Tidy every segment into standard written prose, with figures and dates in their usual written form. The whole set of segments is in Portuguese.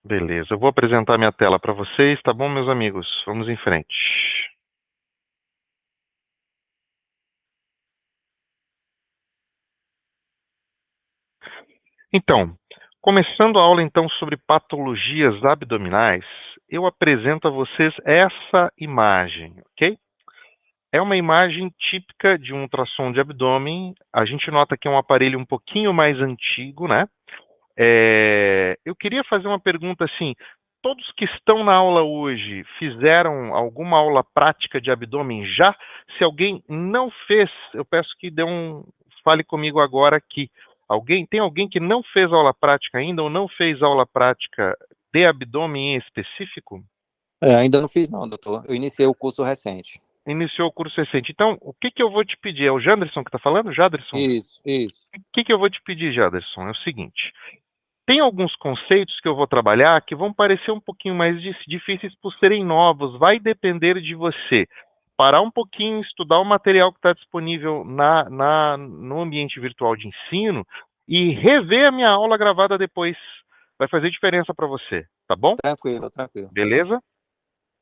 Beleza, eu vou apresentar minha tela para vocês, tá bom, meus amigos? Vamos em frente. Então, começando a aula então sobre patologias abdominais, eu apresento a vocês essa imagem, ok? É uma imagem típica de um ultrassom de abdômen. A gente nota que é um aparelho um pouquinho mais antigo, né? Eu queria fazer uma pergunta assim: todos que estão na aula hoje fizeram alguma aula prática de abdômen já? Se alguém não fez, eu peço que fale comigo agora aqui. Tem alguém que não fez aula prática ainda ou não fez aula prática de abdômen em específico? Ainda não fiz não, doutor. Eu iniciei o curso recente. Iniciou o curso recente. Então, o que eu vou te pedir? É o Janderson que está falando? Jaderson? Isso, isso. O que eu vou te pedir, Jaderson? É o seguinte: tem alguns conceitos que eu vou trabalhar que vão parecer um pouquinho mais difíceis por serem novos. Vai depender de você parar um pouquinho, estudar o material que está disponível no ambiente virtual de ensino e rever a minha aula gravada depois. Vai fazer diferença para você, tá bom? Tranquilo, tranquilo. Beleza?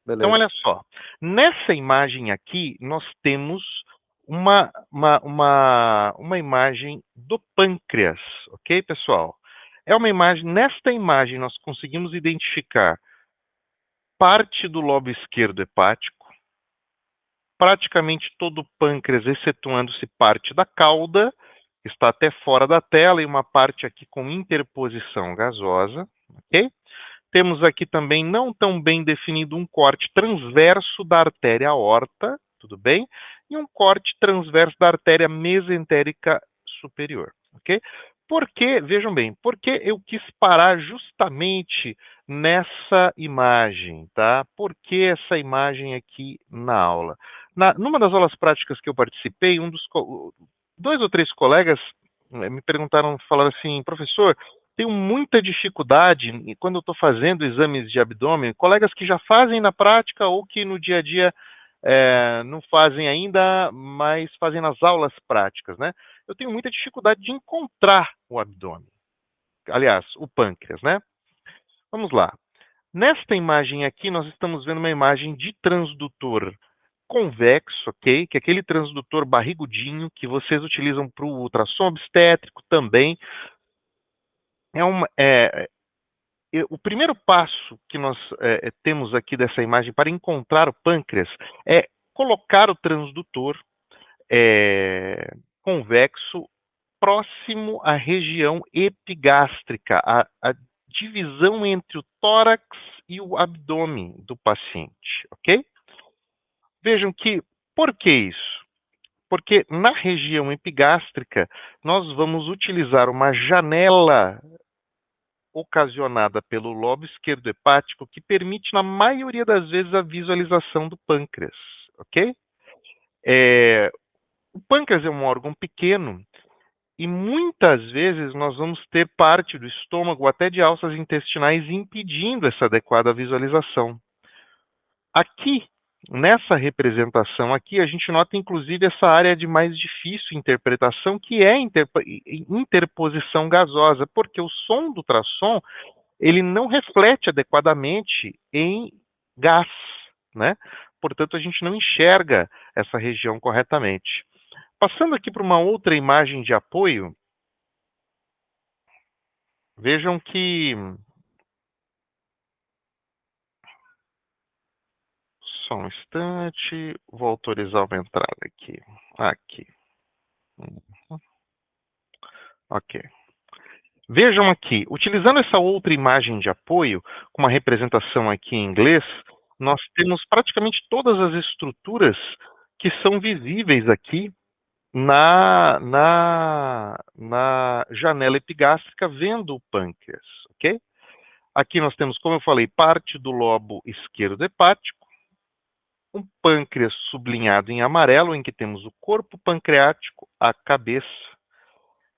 Então, Beleza. olha só. Nessa imagem aqui, nós temos uma imagem do pâncreas, ok, pessoal? Nesta imagem, nós conseguimos identificar parte do lobo esquerdo hepático, praticamente todo o pâncreas, excetuando-se parte da cauda, que está até fora da tela, e uma parte aqui com interposição gasosa, ok? Temos aqui também, não tão bem definido, um corte transverso da artéria aorta, tudo bem? E um corte transverso da artéria mesentérica superior, ok? Vejam bem, por que eu quis parar justamente nessa imagem, tá? Por que essa imagem aqui na aula? Numa das aulas práticas que eu participei, dois ou três colegas me perguntaram, falaram assim: professor, tenho muita dificuldade quando eu estou fazendo exames de abdômen, colegas que já fazem na prática ou que no dia a dia não fazem ainda, mas fazem nas aulas práticas, né? Eu tenho muita dificuldade de encontrar o abdômen, aliás, o pâncreas, né? Vamos lá. Nesta imagem aqui, nós estamos vendo uma imagem de transdutor convexo, ok? Que é aquele transdutor barrigudinho que vocês utilizam para o ultrassom obstétrico também. O primeiro passo que nós temos aqui dessa imagem para encontrar o pâncreas é colocar o transdutor convexo próximo à região epigástrica, a divisão entre o tórax e o abdômen do paciente, ok? Vejam que, por que isso? Porque na região epigástrica, nós vamos utilizar uma janela ocasionada pelo lobo esquerdo hepático que permite, na maioria das vezes, a visualização do pâncreas, ok? O pâncreas é um órgão pequeno e muitas vezes nós vamos ter parte do estômago, até de alças intestinais, impedindo essa adequada visualização. Aqui, nessa representação aqui, a gente nota inclusive essa área de mais difícil interpretação, que é a interposição gasosa, porque o som do ultrassom ele não reflete adequadamente em gás, né? Portanto, a gente não enxerga essa região corretamente. Passando aqui para uma outra imagem de apoio, vejam que... Só um instante, vou autorizar uma entrada aqui. Aqui. Ok. Vejam aqui, utilizando essa outra imagem de apoio, com uma representação aqui em inglês, nós temos praticamente todas as estruturas que são visíveis aqui na janela epigástrica, vendo o pâncreas, ok? Aqui nós temos, como eu falei, parte do lobo esquerdo hepático, um pâncreas sublinhado em amarelo, em que temos o corpo pancreático, a cabeça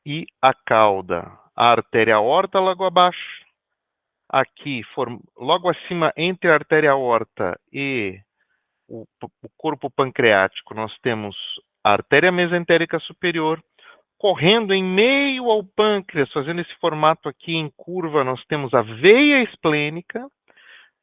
e a cauda. A artéria aorta logo abaixo. Aqui, logo acima, entre a artéria aorta e o corpo pancreático, nós temos a artéria mesentérica superior, correndo em meio ao pâncreas, fazendo esse formato aqui em curva, nós temos a veia esplênica,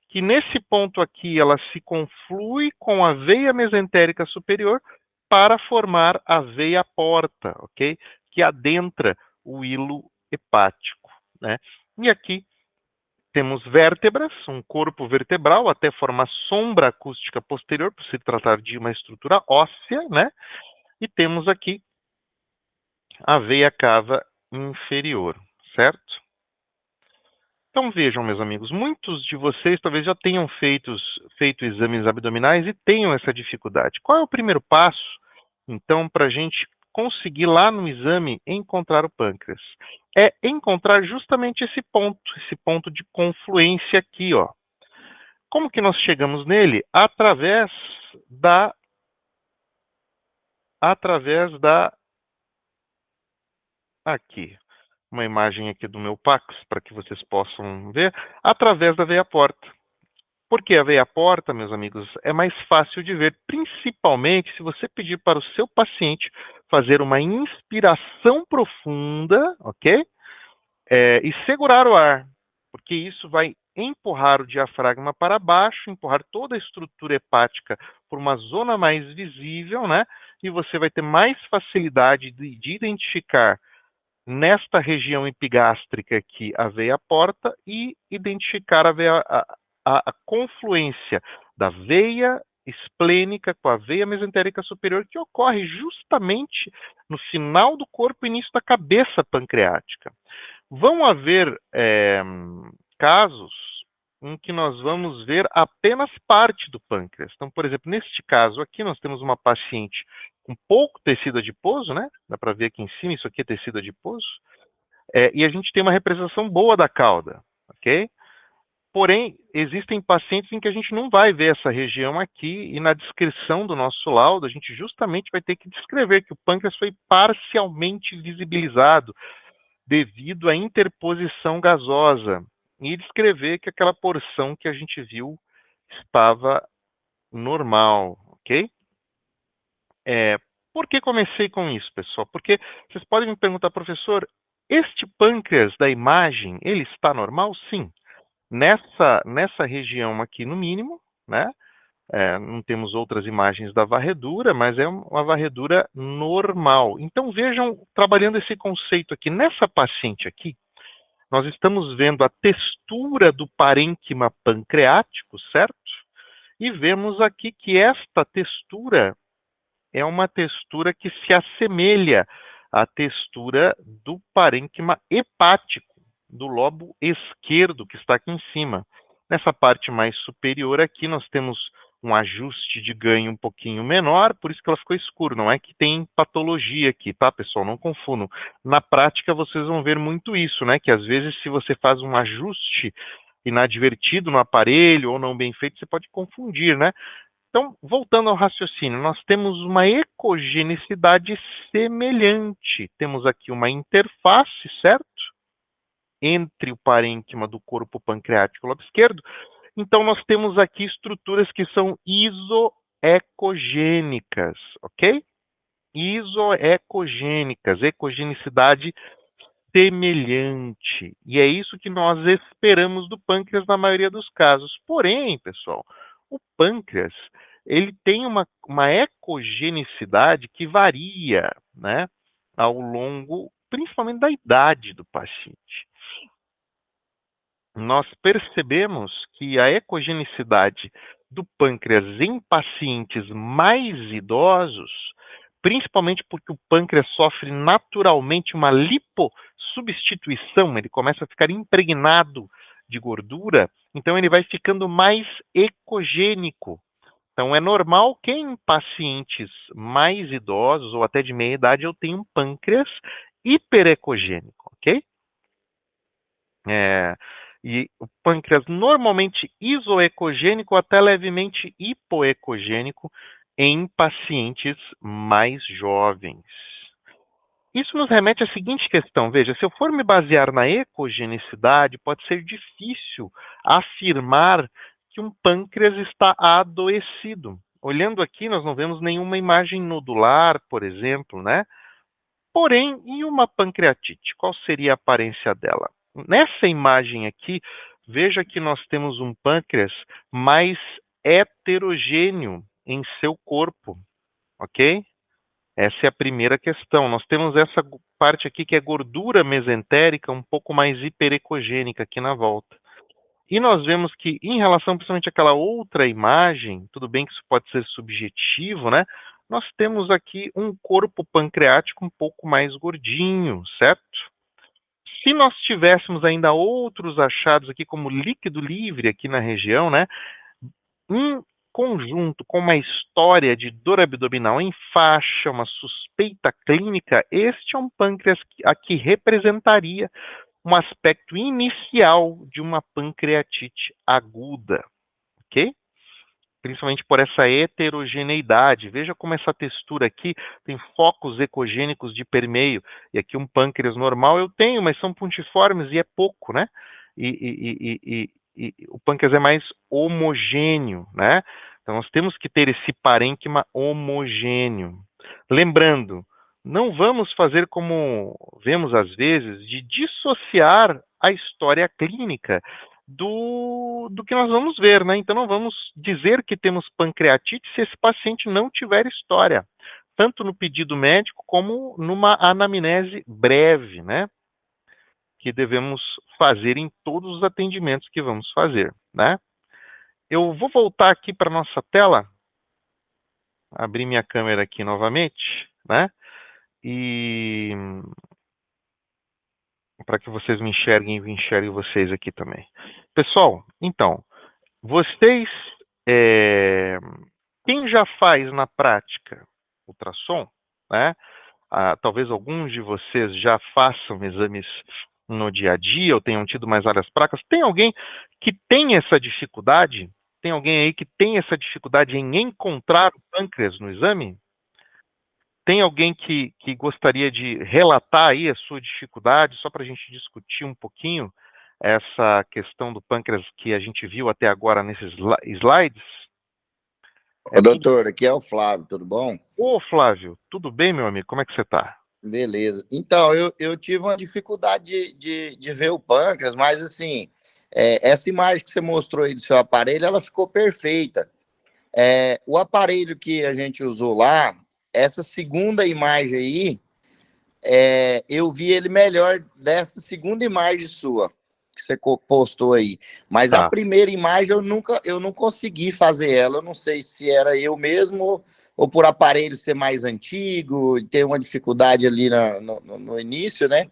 que nesse ponto aqui ela se conflui com a veia mesentérica superior para formar a veia porta, ok? Que adentra o hilo hepático, né? E aqui temos vértebras, um corpo vertebral até formar sombra acústica posterior, por se tratar de uma estrutura óssea, né? E temos aqui a veia cava inferior, certo? Então vejam, meus amigos, muitos de vocês talvez já tenham feito exames abdominais e tenham essa dificuldade. Qual é o primeiro passo, então, para a gente conseguir lá no exame encontrar o pâncreas? É encontrar justamente esse ponto de confluência aqui, ó. Como que nós chegamos nele? Através da aqui, uma imagem aqui do meu Pax, para que vocês possam ver, através da veia porta. Porque a veia porta, meus amigos, é mais fácil de ver, principalmente se você pedir para o seu paciente fazer uma inspiração profunda, ok? E segurar o ar, porque isso vai empurrar o diafragma para baixo, empurrar toda a estrutura hepática por uma zona mais visível, né? E você vai ter mais facilidade de identificar nesta região epigástrica aqui a veia porta e identificar a confluência da veia esplênica com a veia mesentérica superior, que ocorre justamente no final do corpo, início da cabeça pancreática. Vão haver casos em que nós vamos ver apenas parte do pâncreas. Então, por exemplo, neste caso aqui, nós temos uma paciente com pouco tecido adiposo, né? Dá para ver aqui em cima, isso aqui é tecido adiposo. E a gente tem uma representação boa da cauda, ok? Porém, existem pacientes em que a gente não vai ver essa região aqui, e na descrição do nosso laudo, a gente justamente vai ter que descrever que o pâncreas foi parcialmente visibilizado devido à interposição gasosa, e descrever que aquela porção que a gente viu estava normal, ok? Por que comecei com isso, pessoal? Porque vocês podem me perguntar, professor, este pâncreas da imagem, ele está normal? Sim. Nessa região aqui, no mínimo, né? Não temos outras imagens da varredura, mas é uma varredura normal. Então, vejam, trabalhando esse conceito aqui, nessa paciente aqui, nós estamos vendo a textura do parênquima pancreático, certo? E vemos aqui que esta textura é uma textura que se assemelha à textura do parênquima hepático, do lobo esquerdo, que está aqui em cima. Nessa parte mais superior aqui, nós temos um ajuste de ganho um pouquinho menor, por isso que ela ficou escura. Não é que tem patologia aqui, tá, pessoal? Não confundam. Na prática, vocês vão ver muito isso, né? Que às vezes, se você faz um ajuste inadvertido no aparelho ou não bem feito, você pode confundir, né? Então, voltando ao raciocínio, nós temos uma ecogenicidade semelhante. Temos aqui uma interface, certo? Entre o parênquima do corpo pancreático e o lobo esquerdo. Então, nós temos aqui estruturas que são isoecogênicas, ok? Isoecogênicas, ecogenicidade semelhante. E é isso que nós esperamos do pâncreas na maioria dos casos. Porém, pessoal, o pâncreas ele tem uma ecogenicidade que varia, né, ao longo, principalmente da idade do paciente. Nós percebemos que a ecogenicidade do pâncreas em pacientes mais idosos, principalmente porque o pâncreas sofre naturalmente uma lipossubstituição, ele começa a ficar impregnado de gordura, então ele vai ficando mais ecogênico. Então é normal que em pacientes mais idosos ou até de meia idade eu tenha um pâncreas hiperecogênico, ok? E o pâncreas normalmente isoecogênico ou até levemente hipoecogênico em pacientes mais jovens. Isso nos remete à seguinte questão, veja, se eu for me basear na ecogenicidade, pode ser difícil afirmar que um pâncreas está adoecido. Olhando aqui, nós não vemos nenhuma imagem nodular, por exemplo, né? Porém, e uma pancreatite? Qual seria a aparência dela? Nessa imagem aqui, veja que nós temos um pâncreas mais heterogêneo em seu corpo, ok? Essa é a primeira questão. Nós temos essa parte aqui que é gordura mesentérica um pouco mais hiperecogênica aqui na volta. E nós vemos que, em relação principalmente àquela outra imagem, tudo bem que isso pode ser subjetivo, né? Nós temos aqui um corpo pancreático um pouco mais gordinho, certo? Se nós tivéssemos ainda outros achados aqui, como líquido livre aqui na região, né? Em conjunto com uma história de dor abdominal em faixa, uma suspeita clínica, este é um pâncreas que aqui representaria um aspecto inicial de uma pancreatite aguda, ok? Principalmente por essa heterogeneidade. Veja como essa textura aqui tem focos ecogênicos de permeio. E aqui um pâncreas normal eu tenho, mas são puntiformes e é pouco, né? E o pâncreas é mais homogêneo, né? Então nós temos que ter esse parênquima homogêneo. Lembrando, não vamos fazer como vemos às vezes, de dissociar a história clínica do que nós vamos ver, né? Então não vamos dizer que temos pancreatite se esse paciente não tiver história, tanto no pedido médico como numa anamnese breve, né? Que devemos fazer em todos os atendimentos que vamos fazer, né? Eu vou voltar aqui para nossa tela, abrir minha câmera aqui novamente, né? E para que vocês me enxerguem e eu enxergue vocês aqui também. Pessoal, então, vocês, quem já faz na prática ultrassom, né? Talvez alguns de vocês já façam exames no dia a dia ou tenham tido mais áreas fracas. Tem alguém que tem essa dificuldade? Tem alguém aí que tem essa dificuldade em encontrar o pâncreas no exame? Tem alguém que gostaria de relatar aí a sua dificuldade, só para a gente discutir um pouquinho essa questão do pâncreas que a gente viu até agora nesses slides? Ô, doutor, aqui é o Flávio, tudo bom? Ô, Flávio, tudo bem, meu amigo? Como é que você está? Beleza. Então, eu tive uma dificuldade de ver o pâncreas, mas assim, essa imagem que você mostrou aí do seu aparelho, ela ficou perfeita. O aparelho que a gente usou lá, essa segunda imagem aí, eu vi ele melhor dessa segunda imagem sua, que você postou aí. Mas a primeira imagem eu não consegui fazer ela. Eu não sei se era eu mesmo ou por aparelho ser mais antigo e ter uma dificuldade ali no início, né?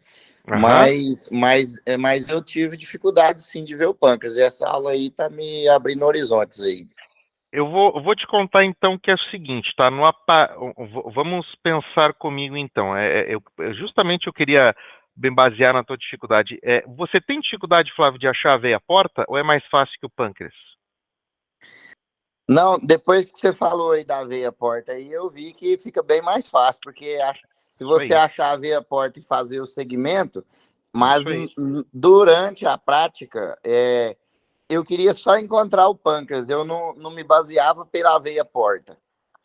Mas eu tive dificuldade sim de ver o pâncreas. E essa aula aí tá me abrindo horizontes aí. Eu vou te contar então que é o seguinte, tá? Vamos pensar comigo então. Justamente eu queria bem basear na tua dificuldade. Você tem dificuldade, Flávio, de achar a veia porta ou é mais fácil que o pâncreas? Não, depois que você falou aí da veia porta aí, eu vi que fica bem mais fácil, porque se você achar a veia porta e fazer o segmento, mas durante a prática, eu queria só encontrar o pâncreas, eu não me baseava pela veia porta.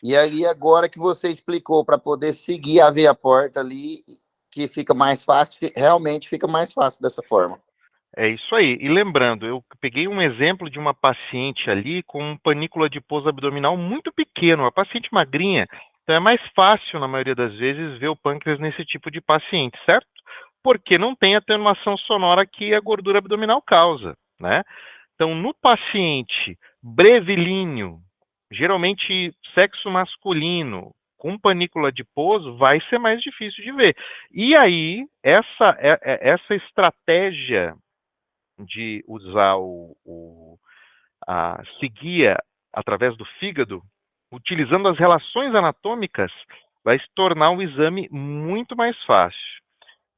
E aí, agora que você explicou para poder seguir a veia porta ali, que fica mais fácil, realmente fica mais fácil dessa forma. É isso aí. E lembrando, eu peguei um exemplo de uma paciente ali com um panícula adiposo abdominal muito pequeno, uma paciente magrinha. Então é mais fácil, na maioria das vezes, ver o pâncreas nesse tipo de paciente, certo? Porque não tem atenuação sonora que a gordura abdominal causa, né? Então, no paciente brevilíneo, geralmente sexo masculino, com panícula adiposo, vai ser mais difícil de ver. E aí, essa estratégia de usar a seguia através do fígado, utilizando as relações anatômicas, vai se tornar o exame muito mais fácil.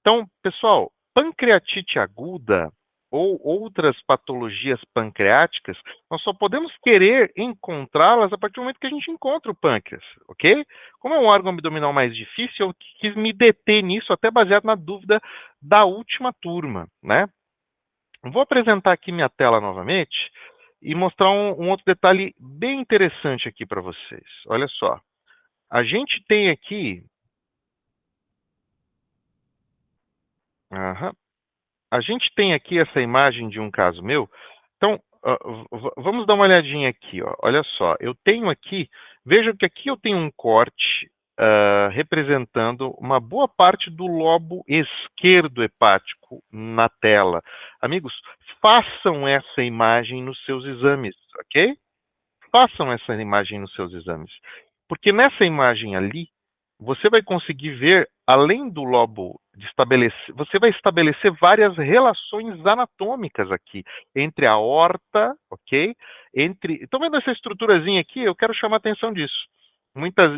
Então, pessoal, pancreatite aguda ou outras patologias pancreáticas, nós só podemos querer encontrá-las a partir do momento que a gente encontra o pâncreas, ok? Como é um órgão abdominal mais difícil, eu quis me deter nisso, até baseado na dúvida da última turma, né? Vou apresentar aqui minha tela novamente e mostrar um outro detalhe bem interessante aqui para vocês. Olha só. A gente tem aqui Aham. A gente tem aqui essa imagem de um caso meu. Então, vamos dar uma olhadinha aqui, ó. Olha só, eu tenho aqui, veja que aqui eu tenho um corte representando uma boa parte do lobo esquerdo hepático na tela. Amigos, façam essa imagem nos seus exames, ok? Façam essa imagem nos seus exames. Porque nessa imagem ali, você vai conseguir ver, além do lobo de estabelecer, você vai estabelecer várias relações anatômicas aqui, entre a aorta, ok? Estão vendo essa estruturazinha aqui? Eu quero chamar a atenção disso.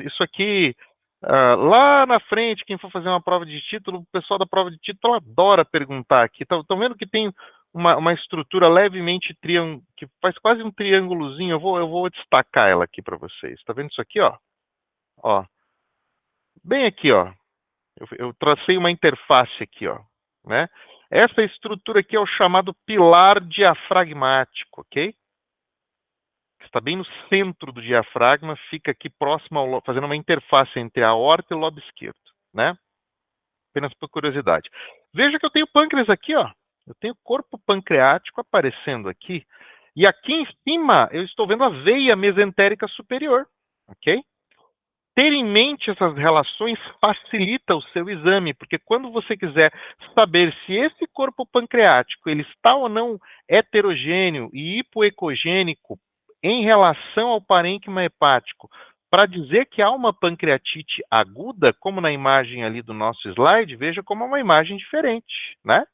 Isso aqui, lá na frente, quem for fazer uma prova de título, o pessoal da prova de título adora perguntar aqui. Estão vendo que tem uma estrutura levemente que faz quase um triângulozinho. Eu vou destacar ela aqui para vocês. Está vendo isso aqui, ó? Ó, bem aqui, ó. Eu tracei uma interface aqui, ó, né? Essa estrutura aqui é o chamado pilar diafragmático, ok? Está bem no centro do diafragma, fica aqui próximo ao fazendo uma interface entre a aorta e o lobo esquerdo, né? Apenas por curiosidade. Veja que eu tenho pâncreas aqui, ó. Eu tenho corpo pancreático aparecendo aqui. E aqui em cima eu estou vendo a veia mesentérica superior, ok? Ter em mente essas relações facilita o seu exame, porque quando você quiser saber se esse corpo pancreático ele está ou não heterogêneo e hipoecogênico em relação ao parênquima hepático, para dizer que há uma pancreatite aguda, como na imagem ali do nosso slide, veja como é uma imagem diferente, né?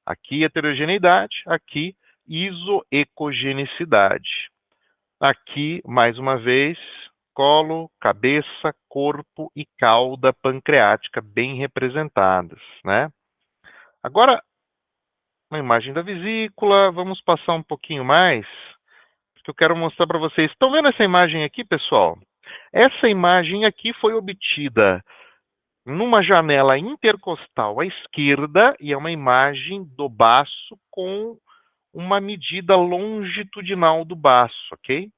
Aqui heterogeneidade, aqui isoecogenicidade. Aqui, mais uma vez, colo, cabeça, corpo e cauda pancreática bem representadas, né? Agora, uma imagem da vesícula, vamos passar um pouquinho mais, porque eu quero mostrar para vocês. Estão vendo essa imagem aqui, pessoal? Essa imagem aqui foi obtida numa janela intercostal à esquerda e é uma imagem do baço com uma medida longitudinal do baço, ok?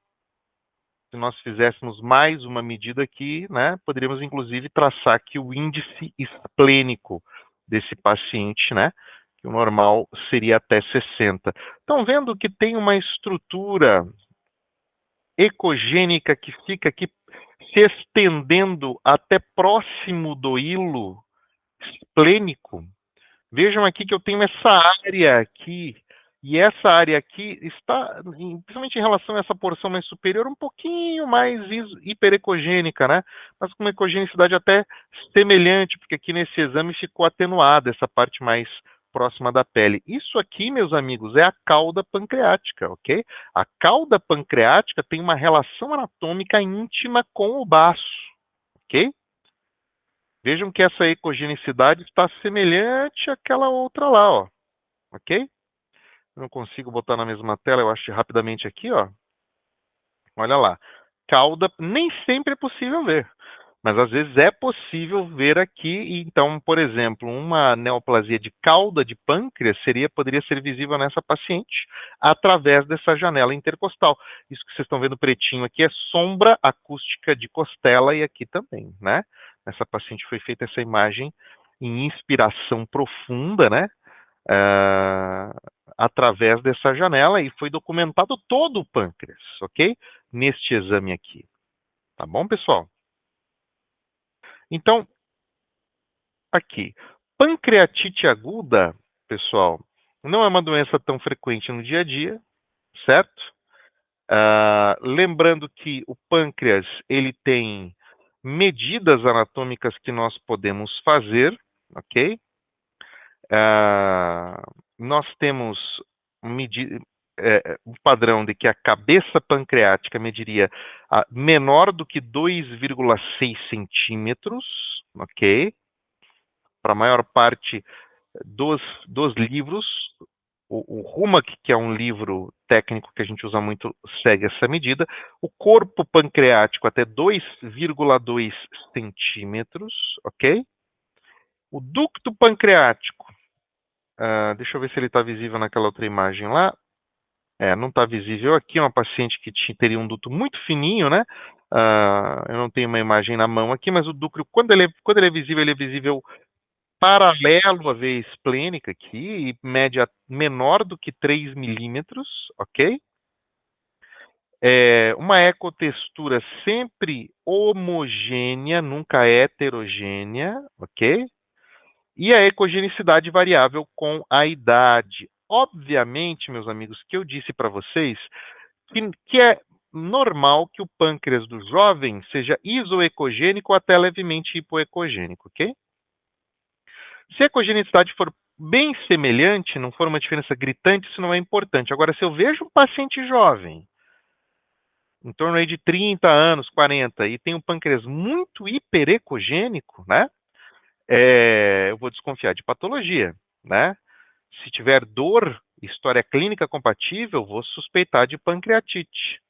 Se nós fizéssemos mais uma medida aqui, né, poderíamos inclusive traçar aqui o índice esplênico desse paciente, né, que o normal seria até 60. Estão vendo que tem uma estrutura ecogênica que fica aqui se estendendo até próximo do hilo esplênico? Vejam aqui que eu tenho essa área aqui, e essa área aqui está, principalmente em relação a essa porção mais superior, um pouquinho mais hiperecogênica, né? Mas com uma ecogenicidade até semelhante, porque aqui nesse exame ficou atenuada essa parte mais próxima da pele. Isso aqui, meus amigos, é a cauda pancreática, ok? A cauda pancreática tem uma relação anatômica íntima com o baço, ok? Vejam que essa ecogenicidade está semelhante àquela outra lá, ó. Ok? Eu não consigo botar na mesma tela, eu acho rapidamente aqui, ó. Olha lá. Cauda nem sempre é possível ver, mas às vezes é possível ver aqui. Então, por exemplo, uma neoplasia de cauda de pâncreas poderia ser visível nessa paciente através dessa janela intercostal. Isso que vocês estão vendo pretinho aqui é sombra acústica de costela e aqui também, né? Nessa paciente foi feita essa imagem em inspiração profunda, né? Através dessa janela e foi documentado todo o pâncreas, ok? Neste exame aqui. Tá bom, pessoal? Então, aqui, pancreatite aguda, pessoal, não é uma doença tão frequente no dia a dia, certo? Lembrando que o pâncreas, ele tem medidas anatômicas que nós podemos fazer, ok? Nós temos um padrão de que a cabeça pancreática mediria menor do que 2,6 centímetros, ok? Para a maior parte dos livros, o RUMAC, que é um livro técnico que a gente usa muito, segue essa medida. O corpo pancreático até 2,2 centímetros, ok? O ducto pancreático, deixa eu ver se ele está visível naquela outra imagem lá. Não está visível aqui, é uma paciente que teria um duto muito fininho, né? Eu não tenho uma imagem na mão aqui, mas o ducto, quando ele é visível paralelo à veia esplênica aqui, e média menor do que 3 milímetros, ok? Uma ecotextura sempre homogênea, nunca heterogênea, ok? E a ecogenicidade variável com a idade. Obviamente, meus amigos, que eu disse para vocês que é normal que o pâncreas do jovem seja isoecogênico ou até levemente hipoecogênico, ok? Se a ecogenicidade for bem semelhante, não for uma diferença gritante, isso não é importante. Agora, se eu vejo um paciente jovem, em torno aí de 30 anos, 40, e tem um pâncreas muito hiperecogênico, né? Eu vou desconfiar de patologia, né? Se tiver dor, história clínica compatível, vou suspeitar de pancreatite.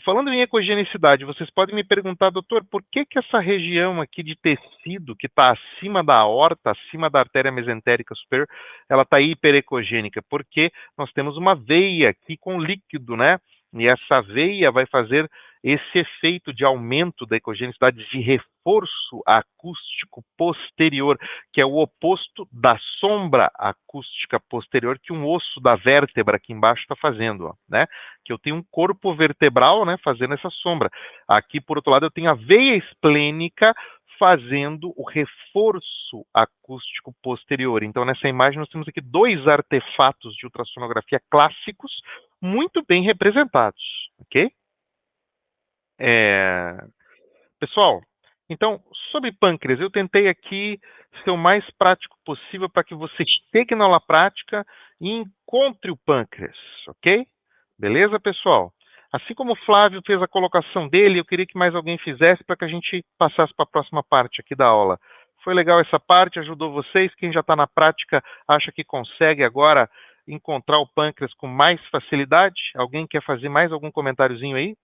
Falando em ecogenicidade, vocês podem me perguntar, doutor, por que essa região aqui de tecido que está acima da aorta, acima da artéria mesentérica superior, ela está hiperecogênica? Porque nós temos uma veia aqui com líquido, né? E essa veia vai fazer esse efeito de aumento da ecogenicidade, de reforço acústico posterior, que é o oposto da sombra acústica posterior que um osso da vértebra aqui embaixo está fazendo, ó, né? Que eu tenho um corpo vertebral, né, fazendo essa sombra. Aqui, por outro lado, eu tenho a veia esplênica fazendo o reforço acústico posterior. Então, nessa imagem, nós temos aqui dois artefatos de ultrassonografia clássicos muito bem representados, ok? Pessoal, então, sobre pâncreas, eu tentei aqui ser o mais prático possível para que você chegue na aula prática e encontre o pâncreas, ok? Beleza, pessoal? Assim como o Flávio fez a colocação dele, eu queria que mais alguém fizesse para que a gente passasse para a próxima parte aqui da aula. Foi legal essa parte, ajudou vocês? Quem já está na prática acha que consegue agora encontrar o pâncreas com mais facilidade? Alguém quer fazer mais algum comentáriozinho aí?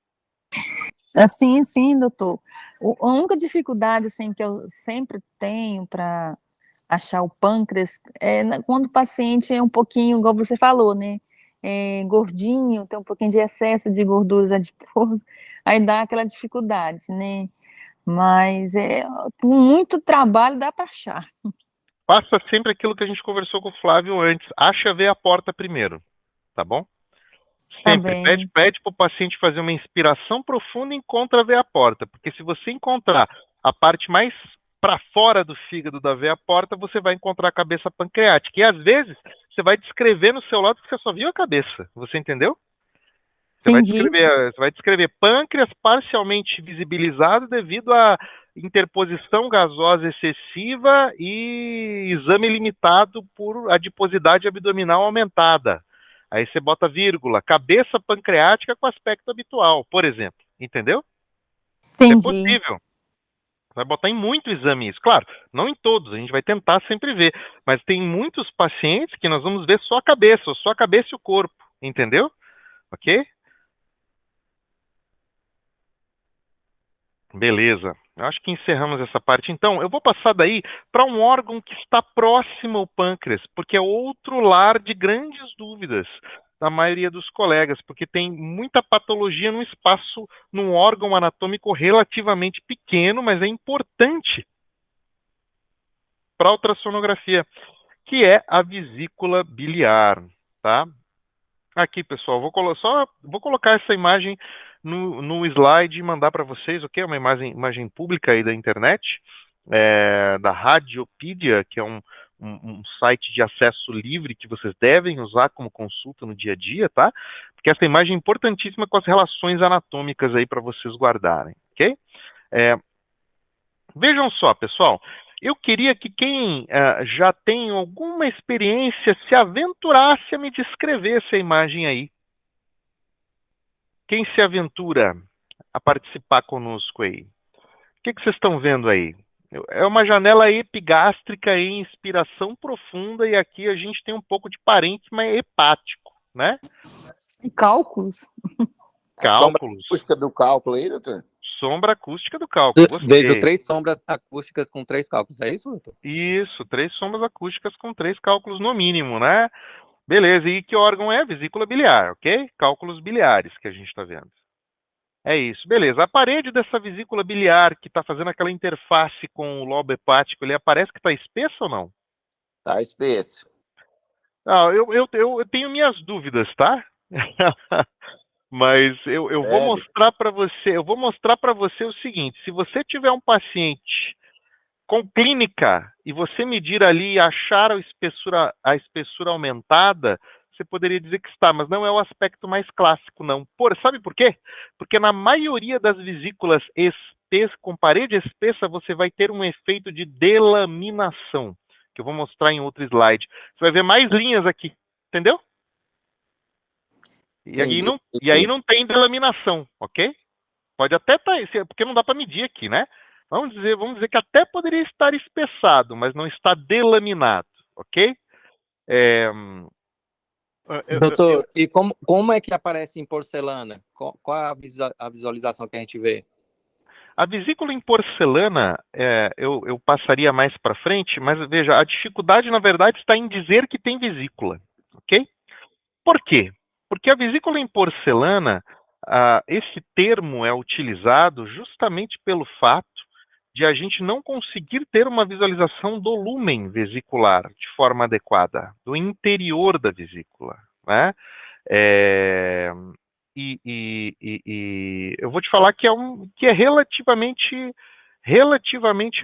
Sim, sim, doutor. A única dificuldade assim, que eu sempre tenho para achar o pâncreas é quando o paciente é um pouquinho, igual você falou, né? Gordinho, tem um pouquinho de excesso de gorduras adiposas, aí dá aquela dificuldade, né? Mas com muito trabalho dá para achar. Faça sempre aquilo que a gente conversou com o Flávio antes. Acha ver a porta primeiro, tá bom? Tá Sempre. bem. Pede para o paciente fazer uma inspiração profunda e encontra a veia porta. Porque se você encontrar a parte mais para fora do fígado da veia porta, você vai encontrar a cabeça pancreática. E às vezes você vai descrever no seu lado porque você só viu a cabeça. Você entendeu? Entendi. Você vai descrever pâncreas parcialmente visibilizado devido à interposição gasosa excessiva e exame limitado por adiposidade abdominal aumentada. Aí você bota vírgula, cabeça pancreática com aspecto habitual, por exemplo. Entendeu? É Entendi. possível. Vai botar em muito exame isso. Claro, não em todos, a gente vai tentar sempre ver. Mas tem muitos pacientes que nós vamos ver só a cabeça, ou só a cabeça e o corpo. Entendeu? Ok? Beleza. Eu acho que encerramos essa parte. Então, eu vou passar daí para um órgão que está próximo ao pâncreas, porque é outro lar de grandes dúvidas da maioria dos colegas, porque tem muita patologia num espaço, num órgão anatômico relativamente pequeno, mas é importante para a ultrassonografia, que é a vesícula biliar, tá? Aqui, pessoal, só vou colocar essa imagem no slide e mandar para vocês, ok? É uma imagem pública aí da internet, da Radiopedia, que é um site de acesso livre que vocês devem usar como consulta no dia a dia, tá? Porque essa imagem é importantíssima com as relações anatômicas aí para vocês guardarem, ok? Vejam só, pessoal, eu queria que quem já tem alguma experiência se aventurasse a me descrever essa imagem aí. Quem se aventura a participar conosco aí? O que vocês estão vendo aí? É uma janela epigástrica em inspiração profunda e aqui a gente tem um pouco de parênquima hepático, né? Cálculos? A sombra Cálculos. acústica do cálculo aí, doutor? Sombra acústica do cálculo. Vejo Gostei. 3 sombras acústicas com 3 cálculos, é isso, doutor? Isso, 3 sombras acústicas com 3 cálculos no mínimo, né? Beleza, e que órgão é? Vesícula biliar, ok? Cálculos biliares que a gente está vendo. É isso, beleza. A parede dessa vesícula biliar que está fazendo aquela interface com o lobo hepático, ele parece que está espessa ou não? Tá espesso. Ah, eu tenho minhas dúvidas, tá? Mas eu vou Sério? mostrar para você, eu vou mostrar para você o seguinte: se você tiver um paciente com clínica e você medir ali e achar a espessura aumentada, você poderia dizer que está, mas não é o aspecto mais clássico, não. Sabe por quê? Porque na maioria das vesículas com parede espessa, você vai ter um efeito de delaminação, que eu vou mostrar em outro slide. Você vai ver mais linhas aqui, entendeu? Entendi. E aí não tem delaminação, ok? Pode até estar, porque não dá para medir aqui, né? Vamos dizer que até poderia estar espessado, mas não está delaminado, ok? Doutor, e como é que aparece em porcelana? Qual é a visualização que a gente vê? A vesícula em porcelana, eu passaria mais para frente, mas veja, a dificuldade, na verdade, está em dizer que tem vesícula, ok? Por quê? Porque a vesícula em porcelana, esse termo é utilizado justamente pelo fato de a gente não conseguir ter uma visualização do lúmen vesicular de forma adequada, do interior da vesícula, né? Eu vou te falar que é relativamente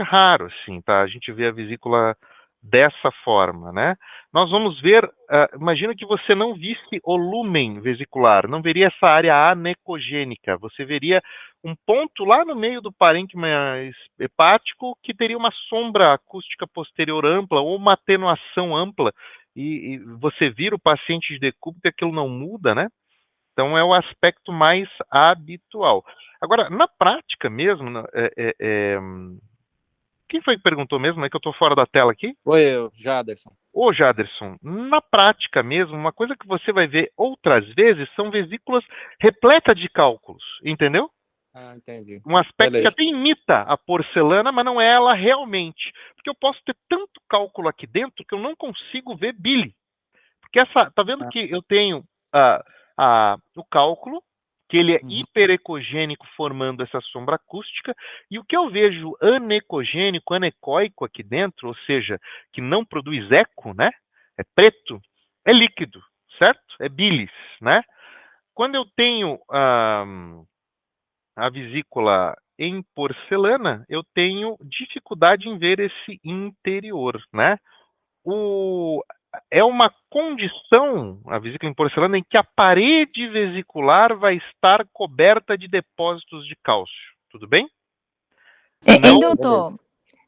raro, assim, tá? A gente vê a vesícula dessa forma, né? Nós vamos ver, imagina que você não visse o lúmen vesicular, não veria essa área anecogênica, você veria um ponto lá no meio do parênquima hepático que teria uma sombra acústica posterior ampla ou uma atenuação ampla, e você vira o paciente de decúbito e aquilo não muda, né? Então, é o aspecto mais habitual. Agora, na prática mesmo, quem foi que perguntou mesmo? É que eu estou fora da tela aqui? Oi, eu, Jaderson. Ô, Jaderson, na prática mesmo, uma coisa que você vai ver outras vezes são vesículas repletas de cálculos, entendeu? Ah, entendi. Um aspecto Beleza. que até imita a porcelana, mas não é ela realmente. Porque eu posso ter tanto cálculo aqui dentro que eu não consigo ver bile. Porque tá vendo que eu tenho o cálculo, que ele é hiperecogênico formando essa sombra acústica, e o que eu vejo anecogênico, anecoico aqui dentro, ou seja, que não produz eco, né? É preto, é líquido, certo? É bilis, né? Quando eu tenho a vesícula em porcelana, eu tenho dificuldade em ver esse interior, né? É uma condição, a vesícula em porcelana, em que a parede vesicular vai estar coberta de depósitos de cálcio. Tudo bem? Hein, doutor? Beleza.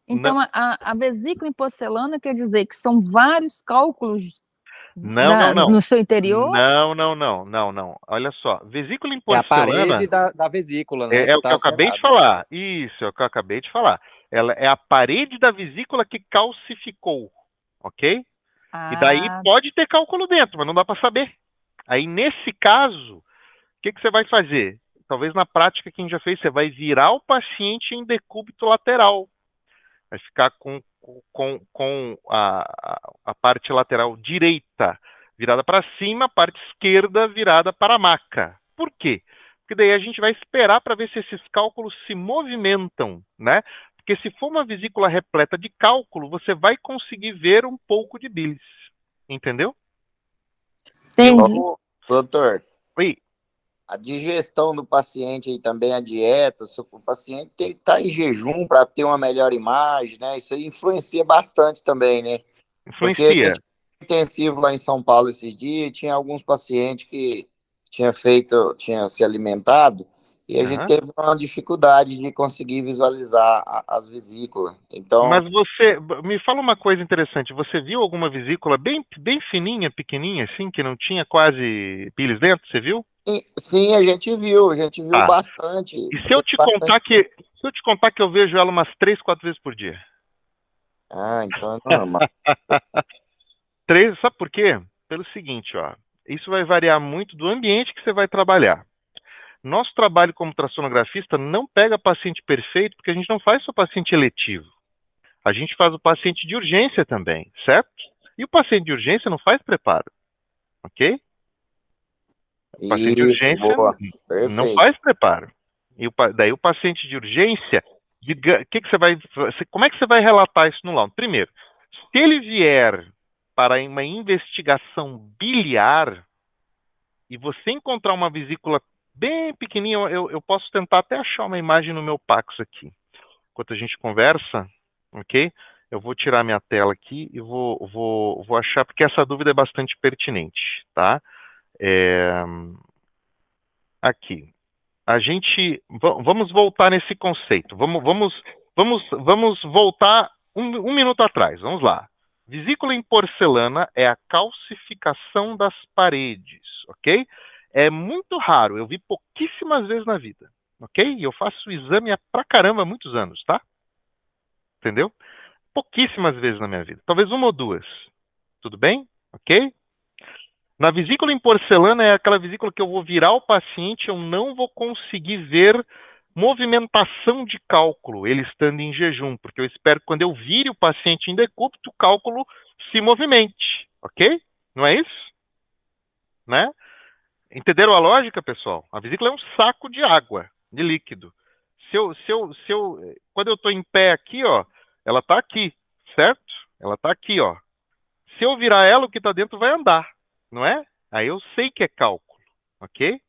Então, a vesícula em porcelana quer dizer que são vários cálculos Não. no seu interior? Não. Olha só, vesícula em É a porcelana parede da vesícula, né? é Que o que eu tá acabei de ferrada. falar. Isso, é o que eu acabei de falar. Ela é a parede da vesícula que calcificou, ok? E daí pode ter cálculo dentro, mas não dá para saber. Aí, nesse caso, o que você vai fazer? Talvez na prática, quem já fez, você vai virar o paciente em decúbito lateral. Vai ficar com a parte lateral direita virada para cima, a parte esquerda virada para a maca. Por quê? Porque daí a gente vai esperar para ver se esses cálculos se movimentam, né? Porque se for uma vesícula repleta de cálculo, você vai conseguir ver um pouco de bilis. Entendeu? Entendi. Doutor, Oi. a digestão do paciente aí também, a dieta, o paciente tem que estar em jejum para ter uma melhor imagem, né? Isso aí influencia bastante também, né? Porque a Influencia. gente intensivo lá em São Paulo esses dias, tinha alguns pacientes que tinham se alimentado, e a gente teve uma dificuldade de conseguir visualizar as vesículas. Então, Mas você, me fala uma coisa interessante, você viu alguma vesícula bem fininha, pequenininha, assim, que não tinha quase bilis dentro, você viu? sim, a gente viu Tá. bastante. E se eu te contar que eu vejo ela umas 3, 4 vezes por dia? Ah, então é normal. Sabe por quê? Pelo seguinte, ó, isso vai variar muito do ambiente que você vai trabalhar. Nosso trabalho como ultrassonografista não pega paciente perfeito, porque a gente não faz só paciente eletivo. A gente faz o paciente de urgência também, certo? E o paciente de urgência não faz preparo, ok? O paciente de Isso, urgência boa. não Perfeito. faz preparo. Daí o paciente de urgência, como é que você vai relatar isso no laudo? Primeiro, se ele vier para uma investigação biliar e você encontrar uma vesícula bem pequenininha, eu posso tentar até achar uma imagem no meu Pax aqui, enquanto a gente conversa, ok? Eu vou tirar minha tela aqui e vou achar, porque essa dúvida é bastante pertinente, tá? Aqui. Vamos voltar nesse conceito. Vamos voltar um minuto atrás. Vamos lá. Vesícula em porcelana é a calcificação das paredes, ok? É muito raro, eu vi pouquíssimas vezes na vida, ok? E eu faço o exame há pra caramba há muitos anos, tá? Entendeu? Pouquíssimas vezes na minha vida, talvez uma ou duas. Tudo bem? Ok? Na vesícula em porcelana é aquela vesícula que eu vou virar o paciente, eu não vou conseguir ver movimentação de cálculo, ele estando em jejum, porque eu espero que quando eu vire o paciente em decúbito, o cálculo se movimente, ok? Não é isso? Né? Entenderam a lógica, pessoal? A vesícula é um saco de água, de líquido. Quando eu estou em pé aqui, ó, ela está aqui, certo? Ela está aqui, ó. Se eu virar ela, o que está dentro vai andar, não é? Aí eu sei que é cálculo, ok?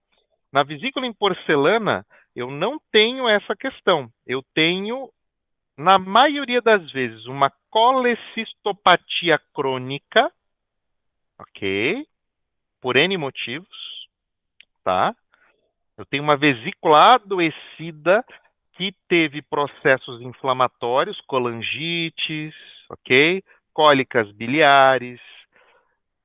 Na vesícula em porcelana, eu não tenho essa questão. Eu tenho, na maioria das vezes, uma colecistopatia crônica, ok? Por N motivos, tá? Eu tenho uma vesícula adoecida que teve processos inflamatórios, colangites, ok? Cólicas biliares.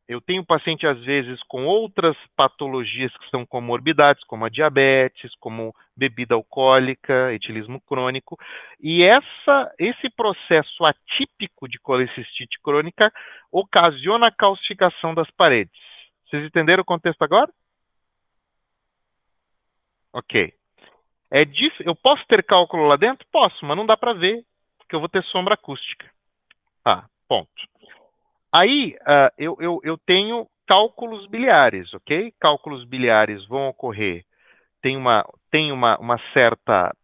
Eu tenho paciente, às vezes, com outras patologias que são comorbidades, como a diabetes, como bebida alcoólica, etilismo crônico. E esse processo atípico de colecistite crônica ocasiona a calcificação das paredes. Vocês entenderam o contexto agora? Ok. Eu posso ter cálculo lá dentro? Posso, mas não dá para ver, porque eu vou ter sombra acústica. Tá, ponto. Aí, eu tenho cálculos biliares, ok? Cálculos biliares vão ocorrer. Tem uma certa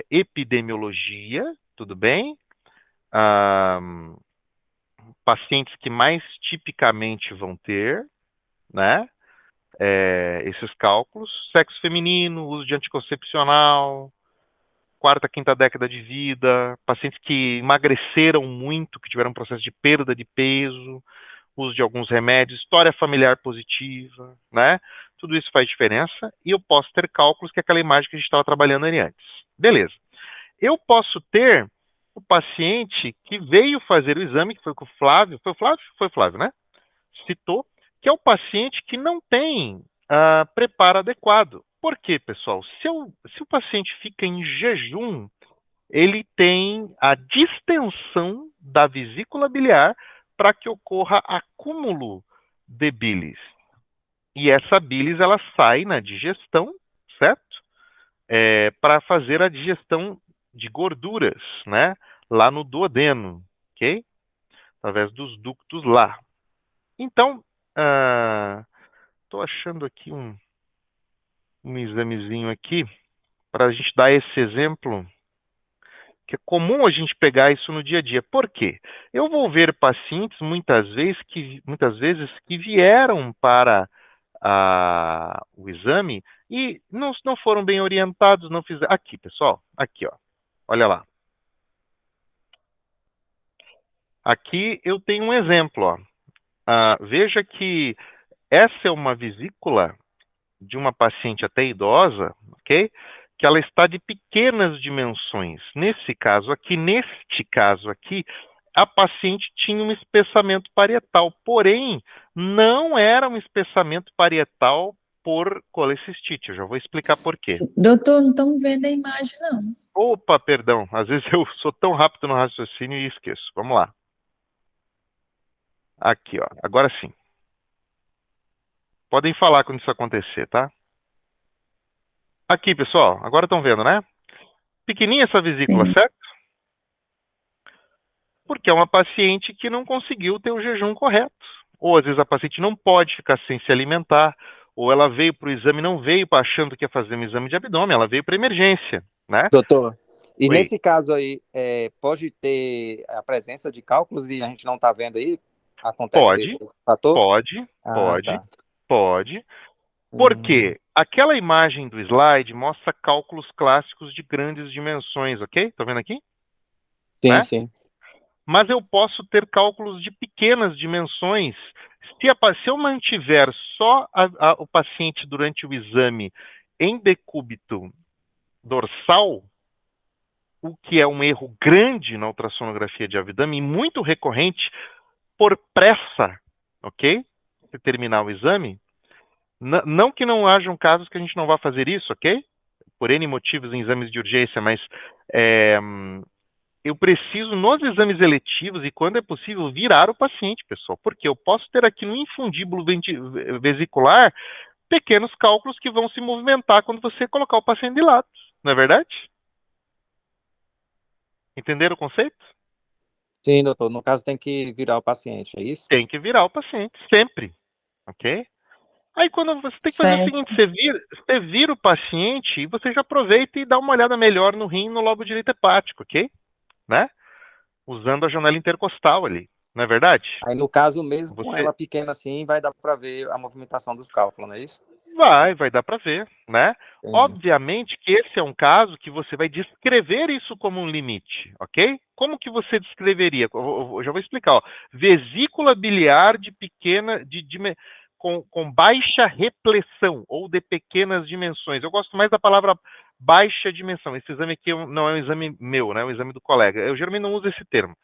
epidemiologia, tudo bem? Pacientes que mais tipicamente vão ter, né? Esses cálculos. Sexo feminino, uso de anticoncepcional, quarta, quinta década de vida, pacientes que emagreceram muito, que tiveram um processo de perda de peso, uso de alguns remédios, história familiar positiva, né? Tudo isso faz diferença e eu posso ter cálculos, que é aquela imagem que a gente estava trabalhando ali antes. Beleza. Eu posso ter o paciente que veio fazer o exame, que foi com o Flávio, foi o Flávio, né? Citou, que é o paciente que não tem preparo adequado. Por quê, pessoal? Se o paciente fica em jejum, ele tem a distensão da vesícula biliar para que ocorra acúmulo de bilis. E essa bilis, ela sai na digestão, certo? Para fazer a digestão de gorduras, né? Lá no duodeno, ok? Através dos ductos lá. Então, estou achando aqui um examezinho aqui para a gente dar esse exemplo, que é comum a gente pegar isso no dia a dia. Por quê? Eu vou ver pacientes muitas vezes que vieram para o exame e não foram bem orientados, não fizeram. Aqui, pessoal, aqui, ó. Olha lá. Aqui eu tenho um exemplo, ó. Veja que essa é uma vesícula de uma paciente até idosa, ok? Que ela está de pequenas dimensões. Neste caso aqui, a paciente tinha um espessamento parietal, porém, não era um espessamento parietal por colecistite. Eu já vou explicar por quê. Doutor, não estamos vendo a imagem, não. Opa, perdão. Às vezes eu sou tão rápido no raciocínio e esqueço. Vamos lá. Aqui, ó. Agora sim. Podem falar quando isso acontecer, tá? Aqui, pessoal. Agora estão vendo, né? Pequenininha essa vesícula, Sim. certo? Porque é uma paciente que não conseguiu ter o jejum correto. Ou às vezes a paciente não pode ficar sem se alimentar, ou ela veio para o exame, não veio achando que ia fazer um exame de abdômen, ela veio para emergência, né? Doutor, e Oi. nesse caso aí, pode ter a presença de cálculos e a gente não está vendo aí? Acontece Pode, esse fator? pode, Ah, pode, tá. pode. Hum, Porque aquela imagem do slide mostra cálculos clássicos de grandes dimensões, ok? Tá vendo aqui? sim, Né? sim. Mas eu posso ter cálculos de pequenas dimensões. Se eu mantiver só o paciente durante o exame em decúbito dorsal, o que é um erro grande na ultrassonografia de abdômen, e muito recorrente, por pressa, ok? Se terminar o exame, não que não hajam casos que a gente não vá fazer isso, ok? Por N motivos em exames de urgência, mas é, eu preciso, nos exames eletivos, e quando é possível, virar o paciente, pessoal. Porque eu posso ter aqui no infundíbulo vesicular pequenos cálculos que vão se movimentar quando você colocar o paciente de lado. Não é verdade? Entenderam o conceito? Sim, doutor. No caso, tem que virar o paciente, é isso? Tem que virar o paciente, sempre. Ok? Aí quando você tem que fazer o seguinte, Certo. você vira o paciente e você já aproveita e dá uma olhada melhor no rim e no lobo direito hepático, ok? Né? Usando a janela intercostal ali, não é verdade? Aí, no caso, mesmo com Você ela pequena assim, vai dar para ver a movimentação dos cálculos, não é isso? vai dar para ver, né? Entendi. Obviamente que esse é um caso que você vai descrever isso como um limite, ok? Como que você descreveria? Eu já vou explicar, ó. Vesícula biliar de pequena, com baixa repressão ou de pequenas dimensões. Eu gosto mais da palavra baixa dimensão. Esse exame aqui não é um exame meu, né? É um exame do colega. Eu geralmente não uso esse termo.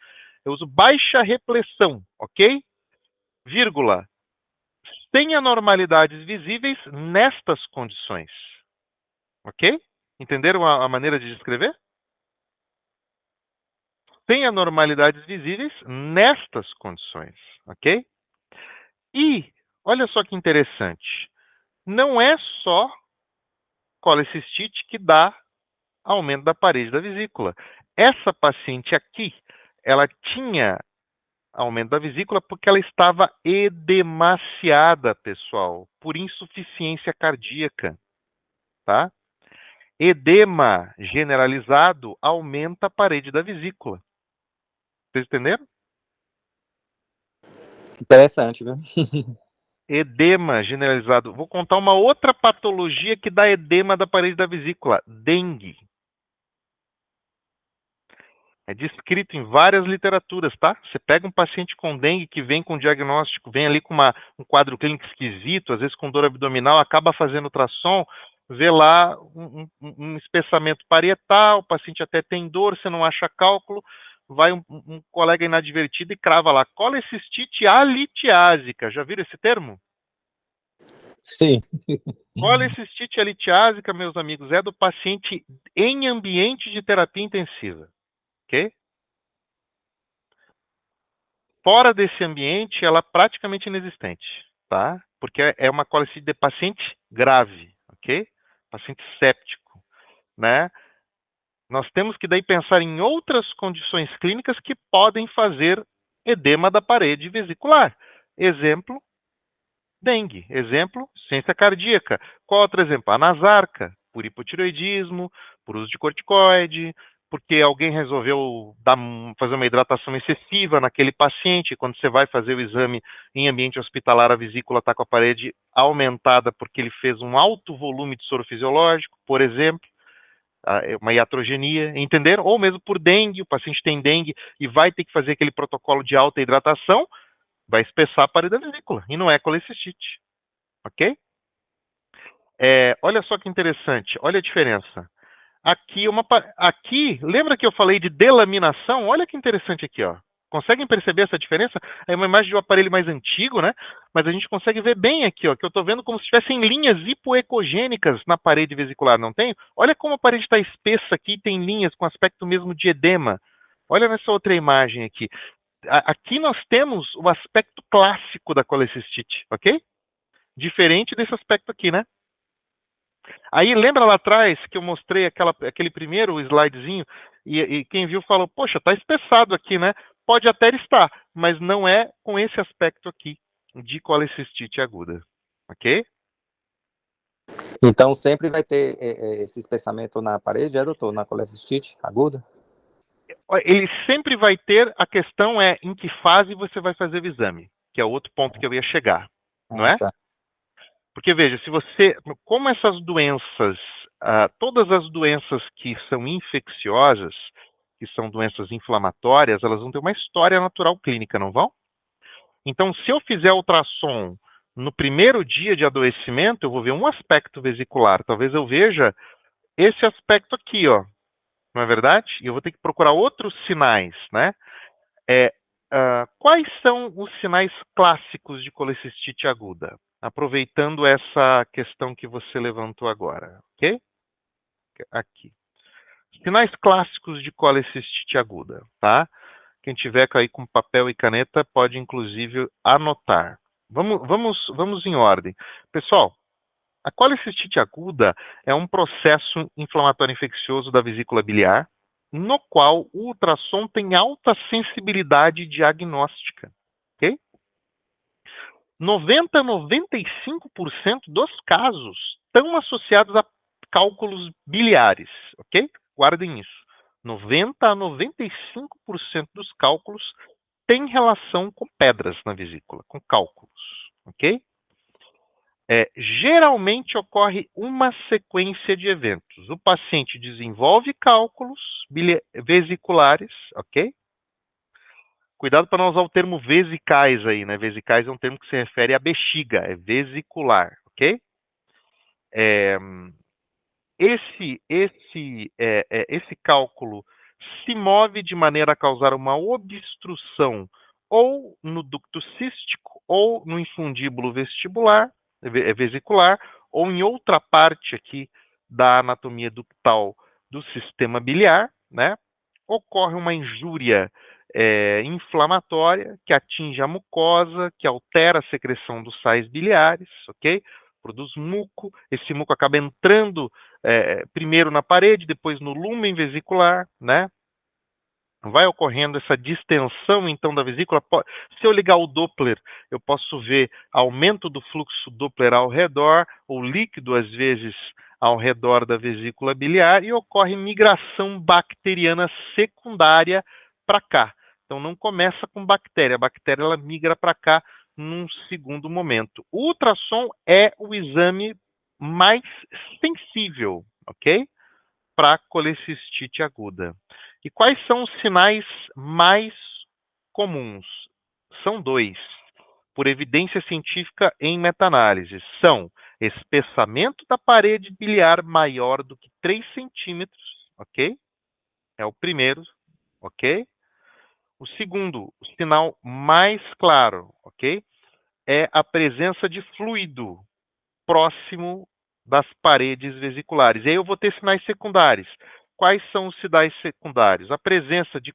Eu uso baixa repressão, ok? Vírgula. Sem anormalidades visíveis nestas condições. Ok? Entenderam a maneira de descrever? Sem anormalidades visíveis nestas condições. Ok? E, olha só que interessante. Não é só colecistite que dá aumento da parede da vesícula. Essa paciente aqui, ela tinha aumento da vesícula porque ela estava edemaciada, pessoal, por insuficiência cardíaca, tá? Edema generalizado aumenta a parede da vesícula. Vocês entenderam? Interessante, viu? Edema generalizado. Vou contar uma outra patologia que dá edema da parede da vesícula: dengue. É descrito em várias literaturas, tá? Você pega um paciente com dengue que vem com diagnóstico, vem ali com um quadro clínico esquisito, às vezes com dor abdominal, acaba fazendo ultrassom, vê lá um espessamento parietal, o paciente até tem dor, você não acha cálculo, vai um colega inadvertido e crava lá, colecistite alitiásica. Já viram esse termo? Sim. Colecistite alitiásica, meus amigos, é do paciente em ambiente de terapia intensiva, ok? Fora desse ambiente, ela é praticamente inexistente, tá? Porque é uma colecistite de paciente grave, ok? Paciente séptico, né? Nós temos que daí pensar em outras condições clínicas que podem fazer edema da parede vesicular. Exemplo, dengue. Exemplo, ciência cardíaca. Qual outro exemplo? A nasarca, por hipotireoidismo, por uso de corticoide, porque alguém resolveu fazer uma hidratação excessiva naquele paciente. Quando você vai fazer o exame em ambiente hospitalar, a vesícula está com a parede aumentada porque ele fez um alto volume de soro fisiológico, por exemplo, uma iatrogenia, entenderam? Ou mesmo por dengue, o paciente tem dengue e vai ter que fazer aquele protocolo de alta hidratação, vai espessar a parede da vesícula, e não é colecistite, ok? Olha só que interessante, olha a diferença. Aqui, lembra que eu falei de delaminação? Olha que interessante aqui, ó. Conseguem perceber essa diferença? É uma imagem de um aparelho mais antigo, né? Mas a gente consegue ver bem aqui, ó, que eu estou vendo como se tivessem linhas hipoecogênicas na parede vesicular, não tem? Olha como a parede está espessa aqui e tem linhas com aspecto mesmo de edema. Olha nessa outra imagem aqui. Aqui nós temos o aspecto clássico da colecistite, ok? Diferente desse aspecto aqui, né? Aí lembra lá atrás que eu mostrei aquele primeiro slidezinho e quem viu falou, poxa, tá espessado aqui, né? Pode até estar, mas não é com esse aspecto aqui de colecistite aguda, ok? Então, sempre vai ter esse espessamento na parede, doutor, na colecistite aguda? Ele sempre vai ter, a questão é em que fase você vai fazer o exame, que é outro ponto que eu ia chegar, não é? Tá. Porque, veja, se você, como essas doenças, todas as doenças que são infecciosas, que são doenças inflamatórias, elas vão ter uma história natural clínica, não vão? Então, se eu fizer ultrassom no primeiro dia de adoecimento, eu vou ver um aspecto vesicular. Talvez eu veja esse aspecto aqui, ó. Não é verdade? E eu vou ter que procurar outros sinais, né? Quais são os sinais clássicos de colecistite aguda? Aproveitando essa questão que você levantou agora, ok? Aqui. Sinais clássicos de colecistite aguda, tá? Quem tiver aí com papel e caneta pode, inclusive, anotar. Vamos em ordem. Pessoal, a colecistite aguda é um processo inflamatório infeccioso da vesícula biliar, no qual o ultrassom tem alta sensibilidade diagnóstica, ok? 90 a 95% dos casos estão associados a cálculos biliares, ok? Guardem isso. 90 a 95% dos cálculos têm relação com pedras na vesícula, com cálculos, ok? Geralmente ocorre uma sequência de eventos. O paciente desenvolve cálculos vesiculares, ok? Cuidado para não usar o termo vesicais aí, né? Vesicais é um termo que se refere à bexiga, é vesicular, ok? Esse cálculo se move de maneira a causar uma obstrução ou no ducto cístico, ou no infundíbulo vesicular, ou em outra parte aqui da anatomia ductal do sistema biliar, né? Ocorre uma injúria inflamatória que atinge a mucosa, que altera a secreção dos sais biliares, ok? Produz muco, esse muco acaba entrando primeiro na parede, depois no lúmen vesicular, né? Vai ocorrendo essa distensão, então, da vesícula. Se eu ligar o Doppler, eu posso ver aumento do fluxo Doppler ao redor, ou líquido, às vezes, ao redor da vesícula biliar, e ocorre migração bacteriana secundária para cá. Então, não começa com bactéria. A bactéria ela migra para cá num segundo momento. O ultrassom é o exame mais sensível, ok? Para colecistite aguda. E quais são os sinais mais comuns? São dois, por evidência científica em meta-análise. São espessamento da parede biliar maior do que 3 centímetros, ok? É o primeiro, ok? O segundo, o sinal mais claro, ok? É a presença de fluido próximo das paredes vesiculares. E aí eu vou ter sinais secundários. Quais são os sinais secundários? A presença de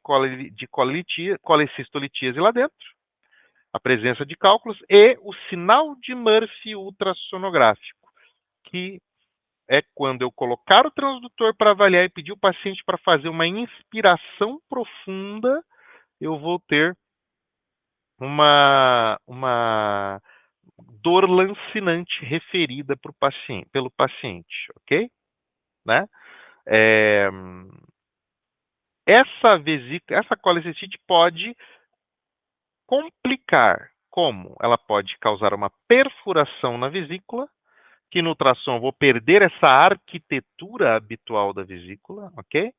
colecistolitíase lá dentro, a presença de cálculos e o sinal de Murphy ultrassonográfico, que é quando eu colocar o transdutor para avaliar e pedir o paciente para fazer uma inspiração profunda, eu vou ter uma dor lancinante referida pelo paciente, ok? Né? Essa colecistite pode complicar. Como? Ela pode causar uma perfuração na vesícula, que no ultrassom eu vou perder essa arquitetura habitual da vesícula, ok?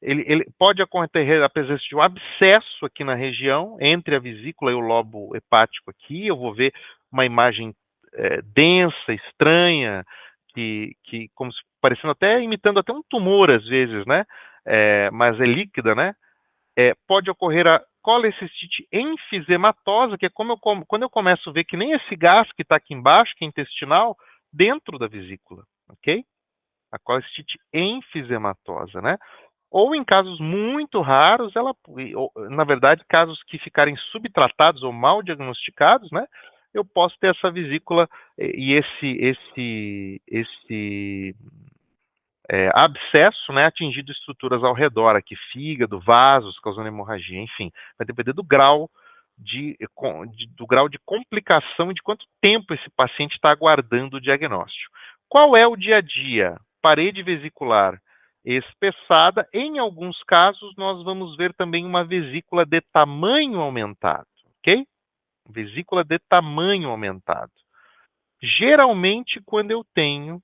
Ele pode acontecer a presença de um abscesso aqui na região, entre a vesícula e o lobo hepático aqui. Eu vou ver uma imagem densa, estranha, como se parecendo até, imitando até um tumor às vezes, né? Mas é líquida, né? Pode ocorrer a colecistite enfisematosa, que é quando eu começo a ver que nem esse gás que está aqui embaixo, que é intestinal, dentro da vesícula, ok? A colecistite enfisematosa, né? Ou em casos muito raros, na verdade, casos que ficarem subtratados ou mal diagnosticados, né? Eu posso ter essa vesícula e esse abscesso, né, atingido estruturas ao redor, aqui fígado, vasos, causando hemorragia, enfim, vai depender do grau de complicação e de quanto tempo esse paciente está aguardando o diagnóstico. Qual é o dia a dia? Parede vesicular espessada. Em alguns casos, nós vamos ver também uma vesícula de tamanho aumentado, ok? Vesícula de tamanho aumentado. Geralmente, quando eu tenho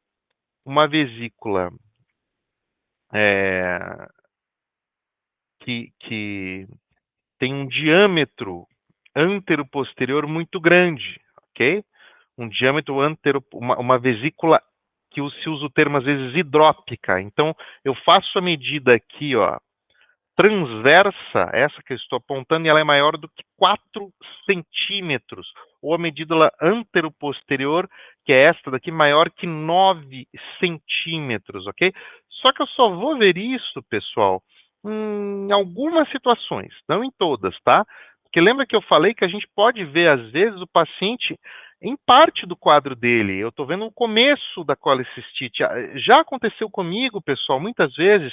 uma vesícula que tem um diâmetro antero-posterior muito grande, ok? Um diâmetro uma vesícula que se usa o termo às vezes hidrópica. Então, eu faço a medida aqui, ó, transversa, essa que eu estou apontando, e ela é maior do que 4 centímetros, ou a medida antero-posterior, que é esta daqui, maior que 9 centímetros, ok? Só que eu só vou ver isso, pessoal, em algumas situações, não em todas, tá? Porque lembra que eu falei que a gente pode ver, às vezes, o paciente em parte do quadro dele. Eu estou vendo o começo da colicistite. Já aconteceu comigo, pessoal, muitas vezes,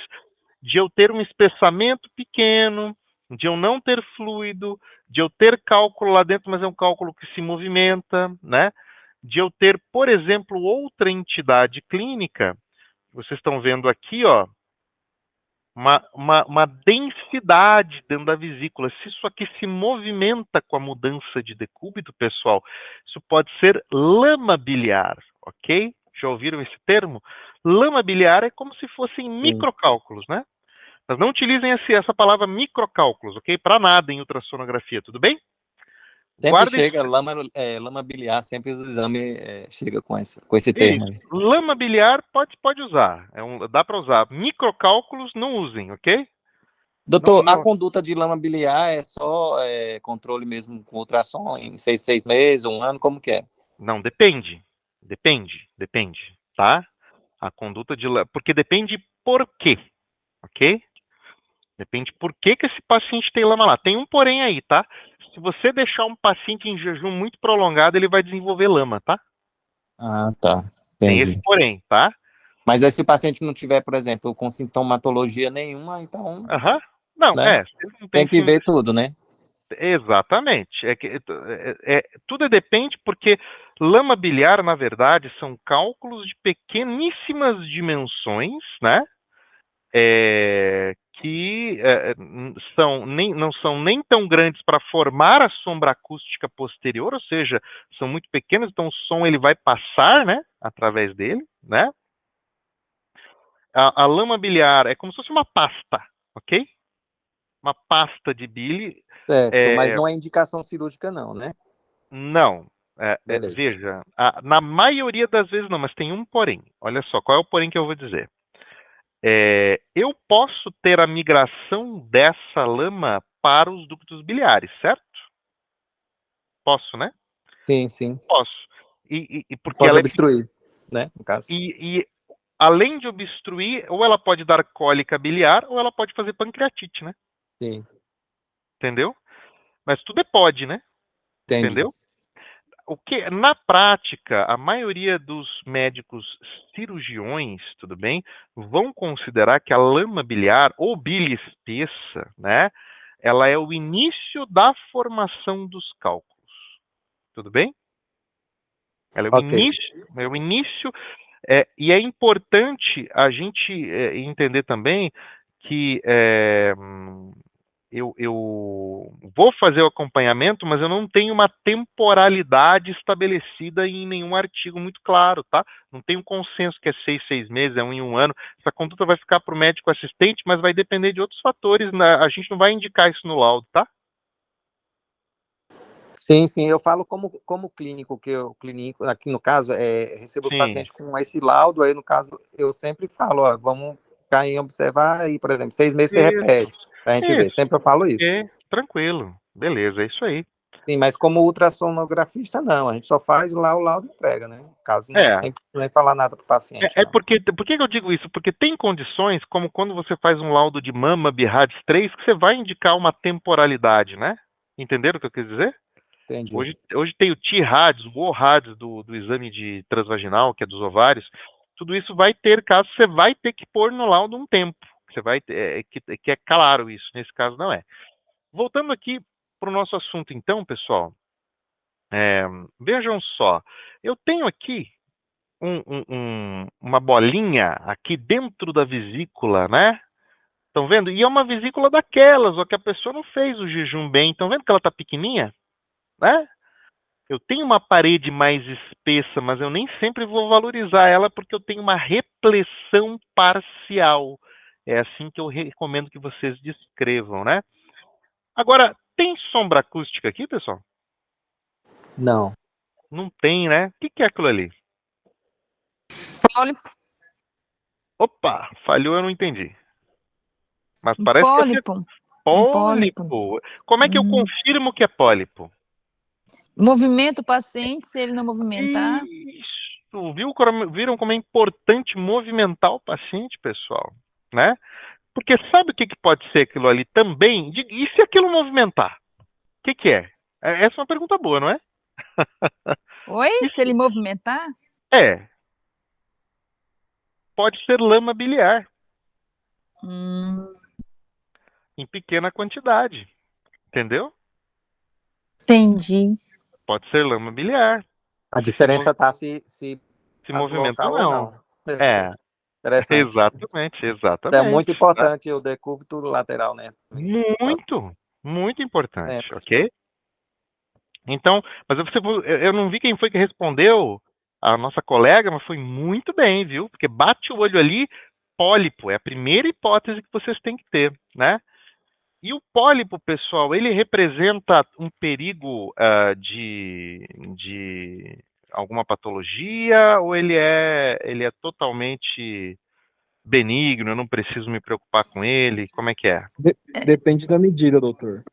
de eu ter um espessamento pequeno, de eu não ter fluido, de eu ter cálculo lá dentro, mas é um cálculo que se movimenta, né? De eu ter, por exemplo, outra entidade clínica, vocês estão vendo aqui, ó, uma densidade dentro da vesícula. Se isso aqui se movimenta com a mudança de decúbito, pessoal, isso pode ser lama biliar, ok? Já ouviram esse termo? Lama biliar é como se fossem microcálculos, né? Mas não utilizem essa palavra microcálculos, ok? Para nada em ultrassonografia, tudo bem? Sempre Guardem chega lama biliar, sempre os exames chega com esse termo aí. isso. Lama biliar pode usar, dá para usar. Microcálculos não usem, ok? Doutor, a Não, conduta de lama biliar é só controle mesmo com ultrassom em 6 meses, um ano, como que é? não, depende. Depende, tá? A conduta porque depende por quê, ok? Depende por que esse paciente tem lama lá. Tem um porém aí, tá? Se você deixar um paciente em jejum muito prolongado, ele vai desenvolver lama, tá? Ah, tá. Tem esse Entendi. porém, tá? Mas aí, se o paciente não tiver, por exemplo, com sintomatologia nenhuma, então, Aham. Não, né, se ele não tem tem que ver tudo, né? Exatamente. Tudo depende porque lama biliar, na verdade, são cálculos de pequeníssimas dimensões, né? Que não são nem tão grandes para formar a sombra acústica posterior, ou seja, são muito pequenos, então o som ele vai passar, né, através dele, né? A lama biliar é como se fosse uma pasta, ok? Uma pasta de bile. Certo, mas não é indicação cirúrgica não, né? Não. Beleza. Veja, na maioria das vezes não, mas tem um porém. Olha só, qual é o porém que eu vou dizer? Eu posso ter a migração dessa lama para os ductos biliares, certo? Posso, né? Sim, sim. Posso. E porque Pode ela é obstruir, né, no caso. e além de obstruir, ou ela pode dar cólica biliar, ou ela pode fazer pancreatite, né? Sim, Entendeu? Mas tudo pode, né? entendi. Entendeu? O que na prática a maioria dos médicos cirurgiões, tudo bem, vão considerar que a lama biliar ou bile espessa, né, ela é o início da formação dos cálculos, tudo bem? Ela é o Ok. início, e é importante a gente entender também que eu vou fazer o acompanhamento, mas eu não tenho uma temporalidade estabelecida em nenhum artigo muito claro, tá? Não tem um consenso que é 6 meses, é 1 em 1 ano. Essa conduta vai ficar para o médico assistente, mas vai depender de outros fatores, né? A gente não vai indicar isso no laudo, tá? Sim, sim, eu falo como clínico, que eu clínico, aqui no caso, recebo os Sim. pacientes com esse laudo, aí no caso, eu sempre falo, ó, vamos ficar em observar, aí, por exemplo, 6 meses você Isso, repete, pra gente ver, sempre eu falo isso. tranquilo. Beleza, é isso aí. Sim, mas como ultrassonografista, não, a gente só faz lá o laudo e entrega, né? No caso, não É, tem nem falar nada pro paciente, não. por que eu digo isso? Porque tem condições, como quando você faz um laudo de mama BIRADS 3, que você vai indicar uma temporalidade, né? Entenderam o que eu quis dizer? Entendi. Hoje tem o T-RADS, o O-RADS do exame de transvaginal, que é dos ovários. Tudo isso vai ter, caso você vai ter que pôr no laudo um tempo. Você vai que é claro isso, nesse caso não é. Voltando aqui para o nosso assunto então, pessoal. Vejam só, eu tenho aqui uma bolinha aqui dentro da vesícula, né? Estão vendo? E é uma vesícula daquelas, ó, que a pessoa não fez o jejum bem. Estão vendo que ela está pequenininha? Né? Eu tenho uma parede mais espessa, mas eu nem sempre vou valorizar ela porque eu tenho uma repressão parcial. É assim que eu recomendo que vocês descrevam, né? Agora, tem sombra acústica aqui, pessoal? Não. Não tem, né? O que é aquilo ali? Pólipo. Opa, falhou, eu não entendi. Mas Um parece que é pólipo. Um pólipo. pólipo. Como é que eu confirmo que é pólipo? Movimento o paciente, se ele não movimentar. Isso, viram como é importante movimentar o paciente, pessoal, né? Porque sabe o que pode ser aquilo ali também? E se aquilo movimentar? O que é? Essa é uma pergunta boa, não é? Oi? Se ele movimentar? É. Pode ser lama biliar, em pequena quantidade, entendeu? Entendi. Pode ser lama biliar. A diferença está se movimenta ou local não. É, Interessante. exatamente. É muito Tá? importante o decúbito lateral, né? Muito importante, É. ok? Então, mas eu não vi quem foi que respondeu, a nossa colega, mas foi muito bem, viu? Porque bate o olho ali, pólipo, é a primeira hipótese que vocês têm que ter, né? E o pólipo, pessoal, ele representa um perigo de alguma patologia ou ele é totalmente benigno, eu não preciso me preocupar com ele? Como é que é? Depende da medida, doutor.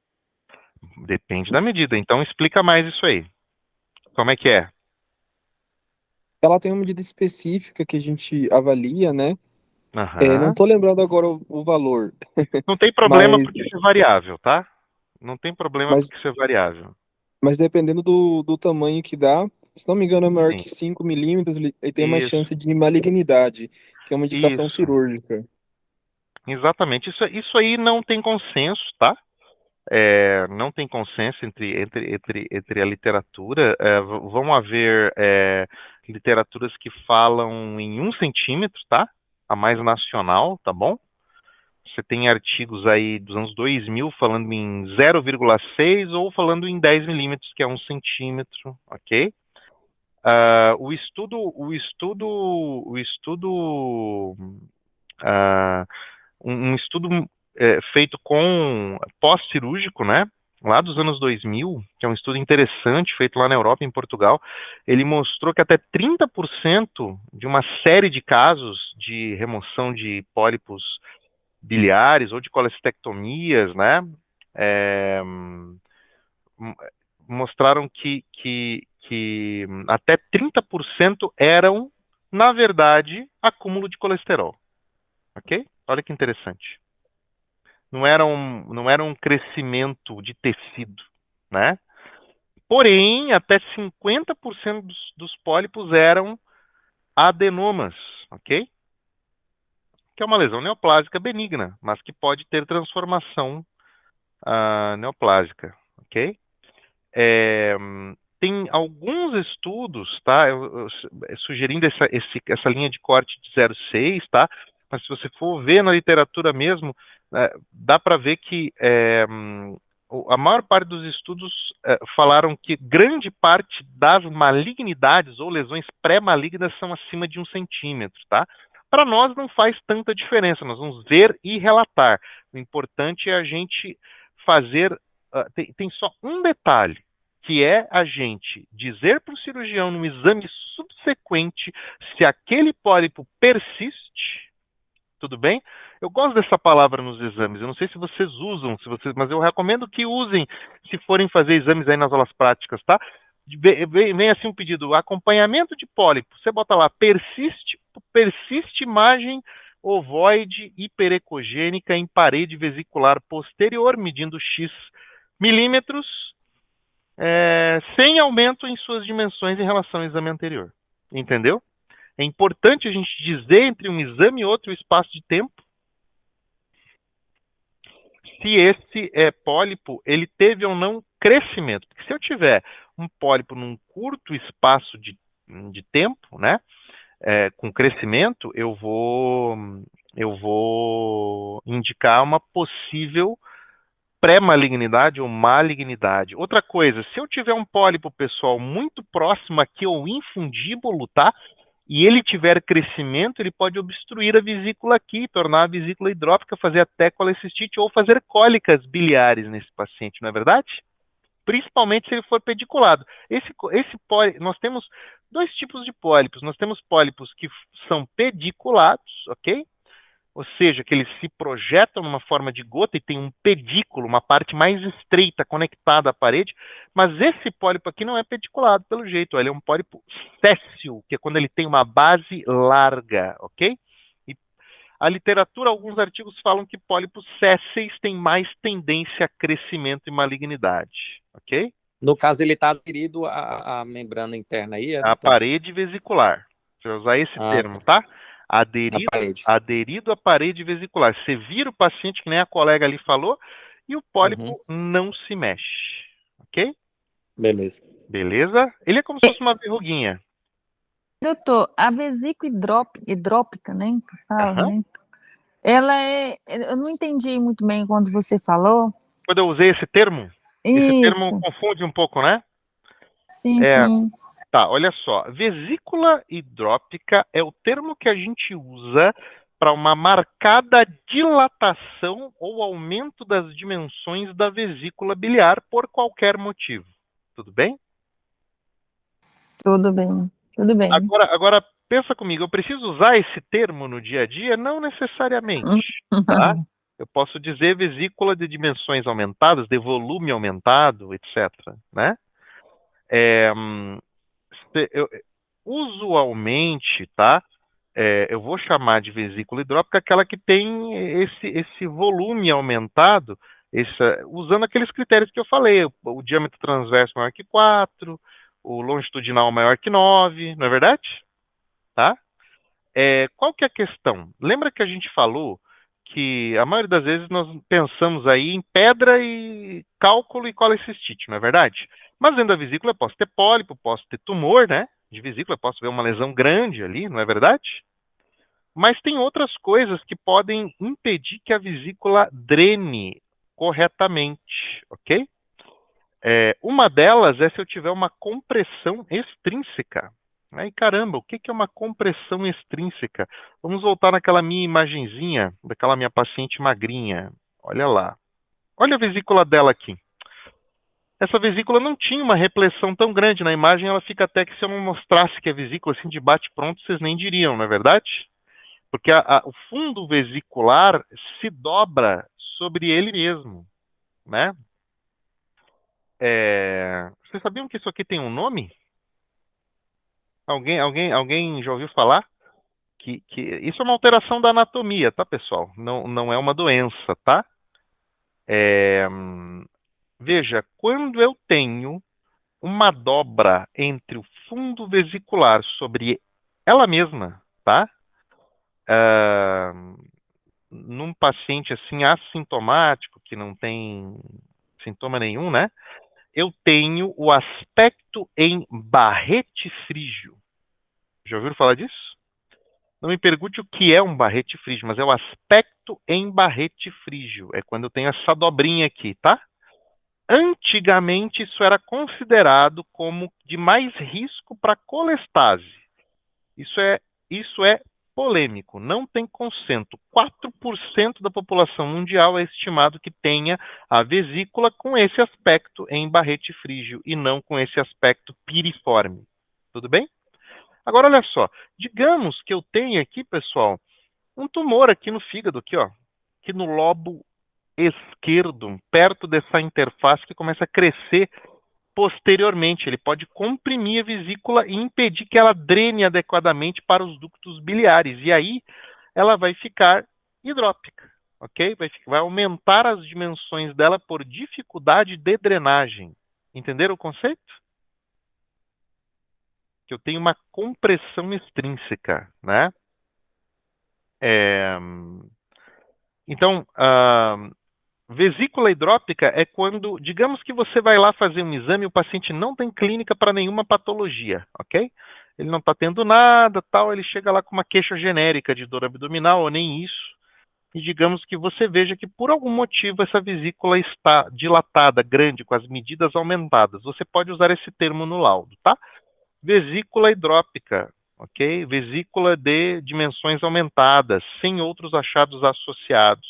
Depende da medida. Então explica mais isso aí. Como é que é? Ela tem uma medida específica que a gente avalia, né? Não Aham. tô lembrando agora o valor, Não tem problema mas, porque isso é variável, tá? Não tem problema mas, porque isso é variável. mas dependendo do tamanho que dá, se não me engano, é maior Sim. que 5 milímetros, ele tem mais Isso, chance de malignidade, que é uma indicação isso. cirúrgica. Exatamente. Isso aí não tem consenso, tá? Não tem consenso entre a literatura. Vão haver literaturas que falam em 1 centímetro, tá? A mais nacional, tá bom? Você tem artigos aí dos anos 2000 falando em 0,6 ou falando em 10 milímetros, que é 1 centímetro, ok? O estudo ah, um estudo feito com pós-cirúrgico, né? Lá dos anos 2000, que é um estudo interessante, feito lá na Europa e em Portugal, ele mostrou que até 30% de uma série de casos de remoção de pólipos biliares ou de colestectomias, né? Mostraram que até 30% eram, na verdade, acúmulo de colesterol. Ok? Olha que interessante. Não era um crescimento de tecido, né? Porém, até 50% dos pólipos eram adenomas, ok? Que é uma lesão neoplásica benigna, mas que pode ter transformação neoplásica, ok? Tem alguns estudos, tá? Sugerindo essa linha de corte de 0,6, tá? Mas se você for ver na literatura mesmo, dá para ver que a maior parte dos estudos falaram que grande parte das malignidades ou lesões pré-malignas são acima de 1 centímetro, tá? Para nós não faz tanta diferença, nós vamos ver e relatar. O importante é a gente fazer. Tem só um detalhe, que é a gente dizer para o cirurgião no exame subsequente se aquele pólipo persiste, tudo bem? Eu gosto dessa palavra nos exames, eu não sei se vocês usam, mas eu recomendo que usem se forem fazer exames aí nas aulas práticas, tá? Vem assim um pedido, acompanhamento de pólipo, você bota lá, persiste imagem ovoide hiperecogênica em parede vesicular posterior, medindo X milímetros, sem aumento em suas dimensões em relação ao exame anterior. Entendeu? É importante a gente dizer entre um exame e outro o espaço de tempo se esse pólipo ele teve ou não crescimento. Porque se eu tiver um pólipo num curto espaço de tempo, né, com crescimento, eu vou indicar uma possível pré-malignidade ou malignidade. Outra coisa, se eu tiver um pólipo, pessoal, muito próximo aqui ao infundíbulo, tá? E ele tiver crescimento, ele pode obstruir a vesícula aqui, tornar a vesícula hidrópica, fazer até colecistite ou fazer cólicas biliares nesse paciente, não é verdade? Principalmente se ele for pediculado. Nós temos dois tipos de pólipos. Nós temos pólipos que são pediculados, ok? Ou seja, que eles se projetam numa forma de gota e tem um pedículo, uma parte mais estreita conectada à parede, mas esse pólipo aqui não é pediculado pelo jeito, ele é um pólipo séssil, que é quando ele tem uma base larga, ok? E a literatura, alguns artigos falam que pólipos sésseis têm mais tendência a crescimento e malignidade, ok? No caso, ele está aderido à membrana interna aí, A parede vesicular, você vai usar esse termo, tá? Aderido à parede vesicular. Você vira o paciente, que nem a colega ali falou, e o pólipo não se mexe. Ok? Beleza? Ele é como se fosse uma verruguinha. Doutor, a vesícula hidrópica, né? Né? Ela é. Eu não entendi muito bem quando você falou. Quando eu usei esse termo? Isso. Esse termo confunde um pouco, né? Sim, sim. Tá, olha só. Vesícula hidrópica é o termo que a gente usa para uma marcada dilatação ou aumento das dimensões da vesícula biliar por qualquer motivo. Tudo bem? Tudo bem, tudo bem. Agora pensa comigo, eu preciso usar esse termo no dia a dia? Não necessariamente, tá? Eu posso dizer vesícula de dimensões aumentadas, de volume aumentado, etc., né? Usualmente, tá? Eu vou chamar de vesícula hidrópica aquela que tem esse volume aumentado, usando aqueles critérios que eu falei, o diâmetro transverso maior que 4, o longitudinal maior que 9, não é verdade? Tá? Qual que é a questão? Lembra que a gente falou que a maioria das vezes nós pensamos aí em pedra e cálculo e colecistite, não é verdade? Mas dentro da vesícula eu posso ter pólipo, posso ter tumor, né? De vesícula, eu posso ver uma lesão grande ali, não é verdade? Mas tem outras coisas que podem impedir que a vesícula drene corretamente, ok? Uma delas é se eu tiver uma compressão extrínseca. Aí, caramba, o que é uma compressão extrínseca? Vamos voltar naquela minha imagenzinha, daquela minha paciente magrinha. Olha lá. Olha a vesícula dela aqui. Essa vesícula não tinha uma repressão tão grande. Na imagem ela fica até que se eu não mostrasse que a vesícula assim de bate-pronto, vocês nem diriam, não é verdade? Porque o fundo vesicular se dobra sobre ele mesmo, né? Vocês sabiam que isso aqui tem um nome? Alguém já ouviu falar? Que isso é uma alteração da anatomia, tá, pessoal? Não é uma doença, tá? Veja, quando eu tenho uma dobra entre o fundo vesicular sobre ela mesma, tá? Num paciente assim assintomático, que não tem sintoma nenhum, né? Eu tenho o aspecto em barrete frígio. Já ouviram falar disso? Não me pergunte o que é um barrete frígio, mas é o aspecto em barrete frígio. É quando eu tenho essa dobrinha aqui, tá? Antigamente, isso era considerado como de mais risco para colestase. Isso é polêmico, não tem consenso. 4% da população mundial é estimado que tenha a vesícula com esse aspecto em barrete frígio e não com esse aspecto piriforme. Tudo bem? Agora, olha só. Digamos que eu tenha aqui, pessoal, um tumor aqui no fígado, aqui, ó, aqui no lobo esquerdo, perto dessa interface que começa a crescer posteriormente. Ele pode comprimir a vesícula e impedir que ela drene adequadamente para os ductos biliares. E aí ela vai ficar hidrópica, ok? Vai aumentar as dimensões dela por dificuldade de drenagem. Entenderam o conceito? Que eu tenho uma compressão extrínseca, né? Então, vesícula hidrópica é quando, digamos que você vai lá fazer um exame e o paciente não tem clínica para nenhuma patologia, ok? ele não está tendo nada, tal, ele chega lá com uma queixa genérica de dor abdominal, ou nem isso, e digamos que você veja que por algum motivo essa vesícula está dilatada, grande, com as medidas aumentadas. Você pode usar esse termo no laudo, tá? Vesícula hidrópica, ok? Vesícula de dimensões aumentadas, sem outros achados associados,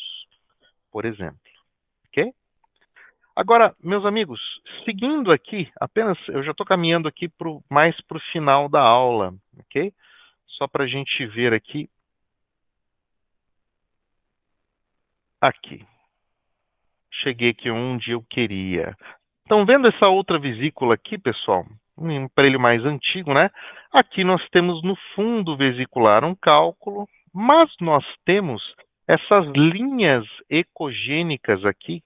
por exemplo, ok? Agora, meus amigos, seguindo aqui, apenas, eu já estou caminhando aqui mais para o final da aula, ok? Só para a gente ver aqui. Aqui. Cheguei aqui onde eu queria. Estão vendo essa outra vesícula aqui, pessoal? Um aparelho mais antigo, né? Aqui nós temos no fundo vesicular um cálculo, mas nós temos essas linhas ecogênicas aqui,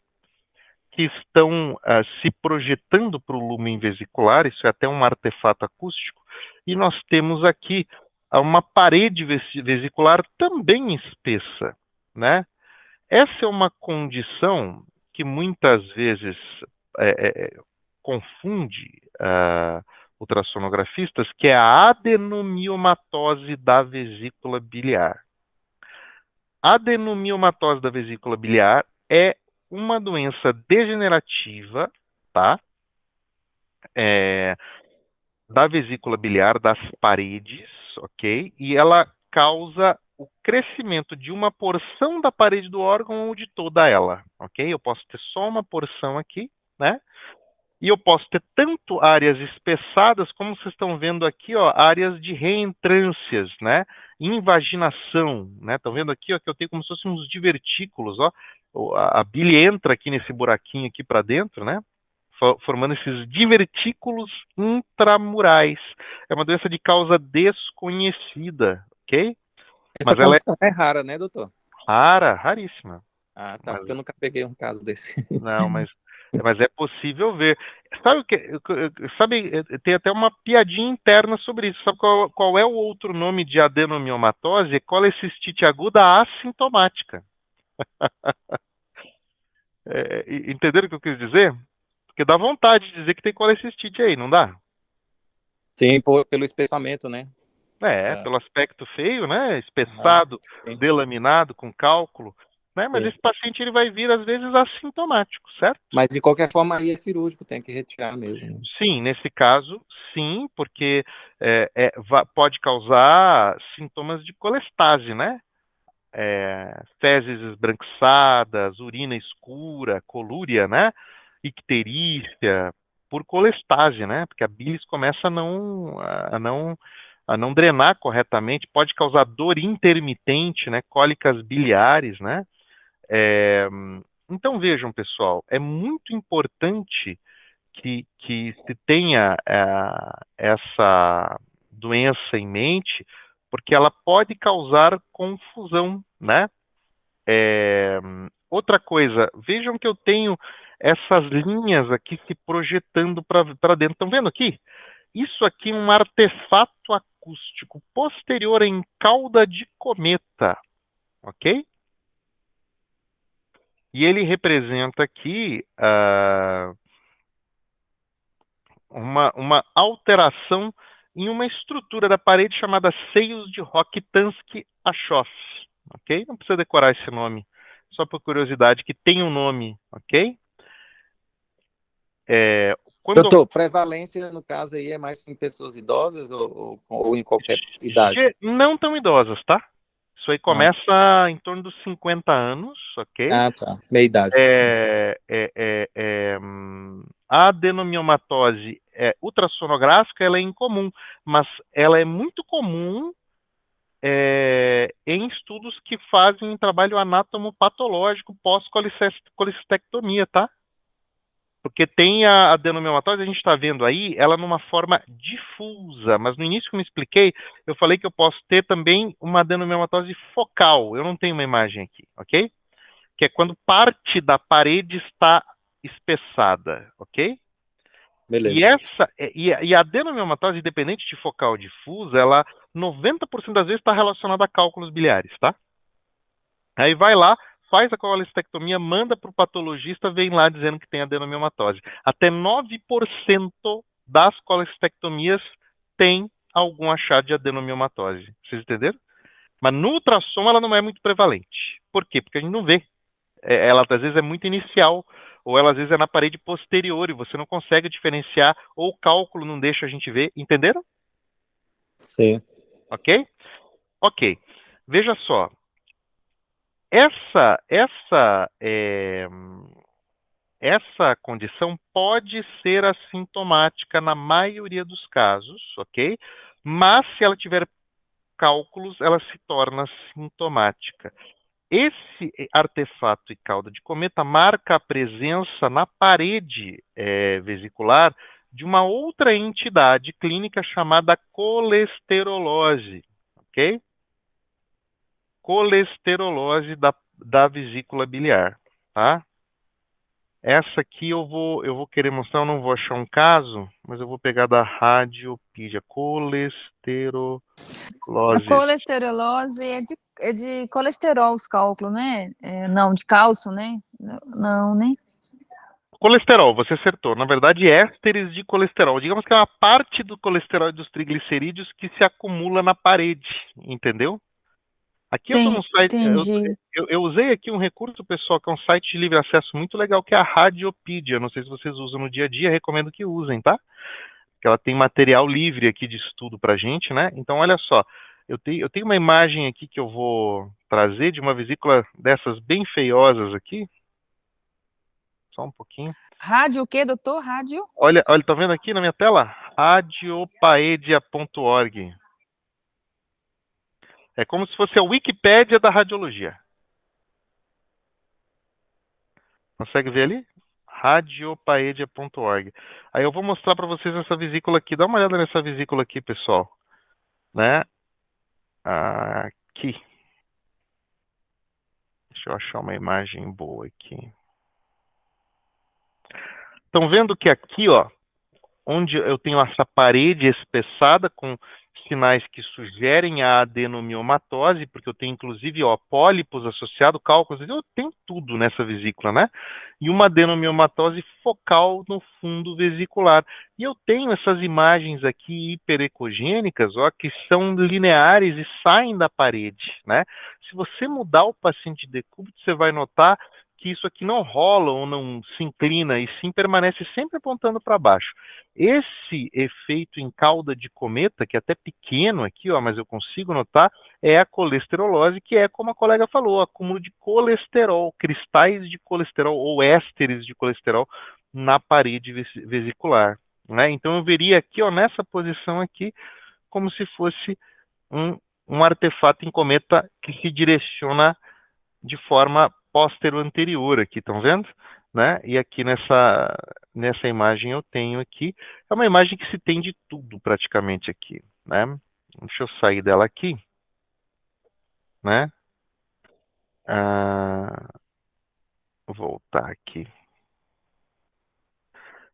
que estão se projetando para o lumen vesicular, isso é até um artefato acústico, e nós temos aqui uma parede vesicular também espessa, né? Essa é uma condição que muitas vezes confunde ultrassonografistas, que é a adenomiomatose da vesícula biliar. A adenomiomatose da vesícula biliar é uma doença degenerativa, tá? Da vesícula biliar, das paredes, ok? E ela causa o crescimento de uma porção da parede do órgão ou de toda ela, ok? Eu posso ter só uma porção aqui, né? E eu posso ter tanto áreas espessadas, como vocês estão vendo aqui, ó, áreas de reentrâncias, né? Invaginação, né? Estão vendo aqui, ó, que eu tenho como se fossem uns divertículos, ó. A bile entra aqui nesse buraquinho aqui para dentro, né? Formando esses divertículos intramurais. É uma doença de causa desconhecida, ok? Essa Mas ela é condição é rara, né, doutor? rara, raríssima. Ah, tá, Mas, porque eu nunca peguei um caso desse. não, mas é possível ver. Sabe o que? Sabe, tem até uma piadinha interna sobre isso. Sabe qual é o outro nome de adenomiomatose? Colecistite aguda assintomática. Entenderam o que eu quis dizer? Porque dá vontade de dizer que tem colecistite aí, não dá? Sim, pelo espessamento, né? Pelo aspecto feio, né? Aham, Espessado, sim, delaminado, com cálculo, né? Mas sim. esse paciente ele vai vir às vezes assintomático, certo? Mas de qualquer forma aí é cirúrgico, tem que retirar mesmo, né? Sim, nesse caso, sim, porque pode causar sintomas de colestase, né? Fezes esbranquiçadas, urina escura, colúria, né? Icterícia, por colestase, né? Porque a bilis começa a não drenar corretamente, pode causar dor intermitente, né? Cólicas biliares, né? Então vejam, pessoal, é muito importante que se tenha essa doença em mente, porque ela pode causar confusão, né? Outra coisa, vejam que eu tenho essas linhas aqui se projetando para dentro. Estão vendo aqui? Isso aqui é um artefato acústico posterior em cauda de cometa, ok? E ele representa aqui uma alteração em uma estrutura da parede chamada seios de Rokitansky-Aschoff, ok? Não precisa decorar esse nome, só por curiosidade, que tem um nome, ok? Doutor, prevalência no caso aí é mais em pessoas idosas ou em qualquer idade? Não tão idosas, tá? Isso aí começa em torno dos 50 anos, ok? Ah, tá. Meia idade. A adenomiomatose ultrassonográfica ela é incomum, mas ela é muito comum em estudos que fazem um trabalho anatomopatológico pós-colicistectomia, tá? Porque tem a adenomiomatose, a gente está vendo aí, ela numa forma difusa, mas no início que eu me expliquei, eu falei que eu posso ter também uma adenomiomatose focal, eu não tenho uma imagem aqui, ok? Que é quando parte da parede está espessada, ok? Beleza. E a adenomiomatose, independente de focal ou difusa, ela 90% das vezes está relacionada a cálculos biliares, tá? Aí vai lá, faz a colecistectomia, manda para o patologista, vem lá dizendo que tem adenomiomatose. Até 9% das colecistectomias tem algum achado de adenomiomatose. Vocês entenderam? Mas no ultrassom ela não é muito prevalente. Por quê? Porque a gente não vê. Ela às vezes é muito inicial, ou ela às vezes é na parede posterior e você não consegue diferenciar, ou o cálculo não deixa a gente ver. Entenderam? Sim. Ok? Ok. Veja só. Essa condição pode ser assintomática na maioria dos casos, ok? Mas se ela tiver cálculos, ela se torna sintomática. Esse artefato e cauda de cometa marca a presença na parede vesicular de uma outra entidade clínica chamada colesterolose, ok? Colesterolose da vesícula biliar, tá? Essa aqui eu vou querer mostrar, eu não vou achar um caso, mas eu vou pegar da Radiopídia, A colesterolose. colesterolose é de colesterol, os cálculos, né? Não, de cálcio, né? Não, né? Colesterol, você acertou. Na verdade, ésteres de colesterol. Digamos que é uma parte do colesterol e dos triglicerídeos que se acumula na parede, entendeu? Aqui eu estou num site, Entendi. eu usei aqui um recurso, pessoal, que é um site de livre acesso muito legal, que é a Radiopídia. Não sei se vocês usam no dia a dia, recomendo que usem, tá? Porque ela tem material livre aqui de estudo pra gente, né? Então, olha só, eu tenho uma imagem aqui que eu vou trazer de uma vesícula dessas bem feiosas aqui. Só um pouquinho. Rádio o quê, doutor? Rádio? Olha, tá vendo aqui na minha tela? Radiopaedia.org. É como se fosse a Wikipédia da radiologia. Consegue ver ali? Radiopaedia.org. Aí eu vou mostrar para vocês essa vesícula aqui. Dá uma olhada nessa vesícula aqui, pessoal. Né? Aqui. Deixa eu achar uma imagem boa aqui. Estão vendo que aqui, ó, onde eu tenho essa parede espessada com sinais que sugerem a adenomiomatose, porque eu tenho inclusive, ó, pólipos associados, cálculos, eu tenho tudo nessa vesícula, né? E uma adenomiomatose focal no fundo vesicular. E eu tenho essas imagens aqui hiperecogênicas, ó, que são lineares e saem da parede, né? Se você mudar o paciente de decúbito, você vai notar que isso aqui não rola ou não se inclina, e sim permanece sempre apontando para baixo. Esse efeito em cauda de cometa, que é até pequeno aqui, ó, mas eu consigo notar, é a colesterolose, que é, como a colega falou, acúmulo de colesterol, cristais de colesterol ou ésteres de colesterol na parede vesicular, né? Então eu veria aqui, ó, nessa posição aqui, como se fosse um artefato em cometa que se direciona de forma póstero-anterior aqui, estão vendo? Né? E aqui nessa imagem eu tenho aqui, é uma imagem que se tem de tudo praticamente aqui, né? Deixa eu sair dela aqui, né? Voltar aqui.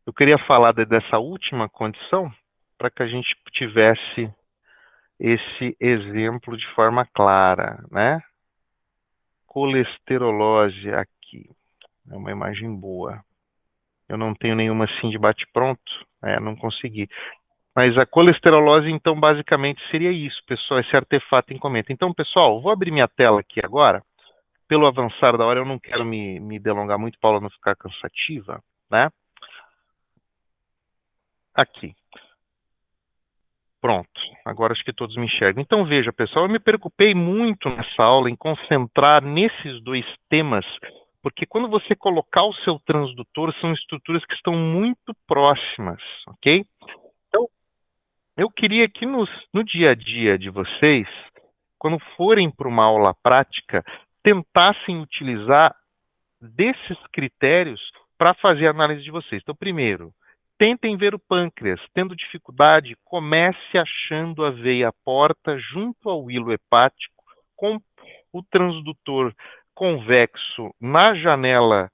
Eu queria falar dessa última condição para que a gente tivesse esse exemplo de forma clara, né? Colesterolose aqui, é uma imagem boa. Eu não tenho nenhuma assim de bate-pronto, não consegui. Mas a colesterolose, então, basicamente seria isso, pessoal, esse artefato em cometa. Então, pessoal, vou abrir minha tela aqui agora. Pelo avançar da hora, eu não quero me delongar muito, Paula, não ficar cansativa, né? Aqui. Pronto. Agora acho que todos me enxergam. Então, veja, pessoal, eu me preocupei muito nessa aula em concentrar nesses dois temas, porque quando você colocar o seu transdutor, são estruturas que estão muito próximas, ok? Então, eu queria que no dia a dia de vocês, quando forem para uma aula prática, tentassem utilizar desses critérios para fazer a análise de vocês. Então, primeiro, tentem ver o pâncreas. Tendo dificuldade, comece achando a veia porta junto ao hilo hepático, com o transdutor convexo na janela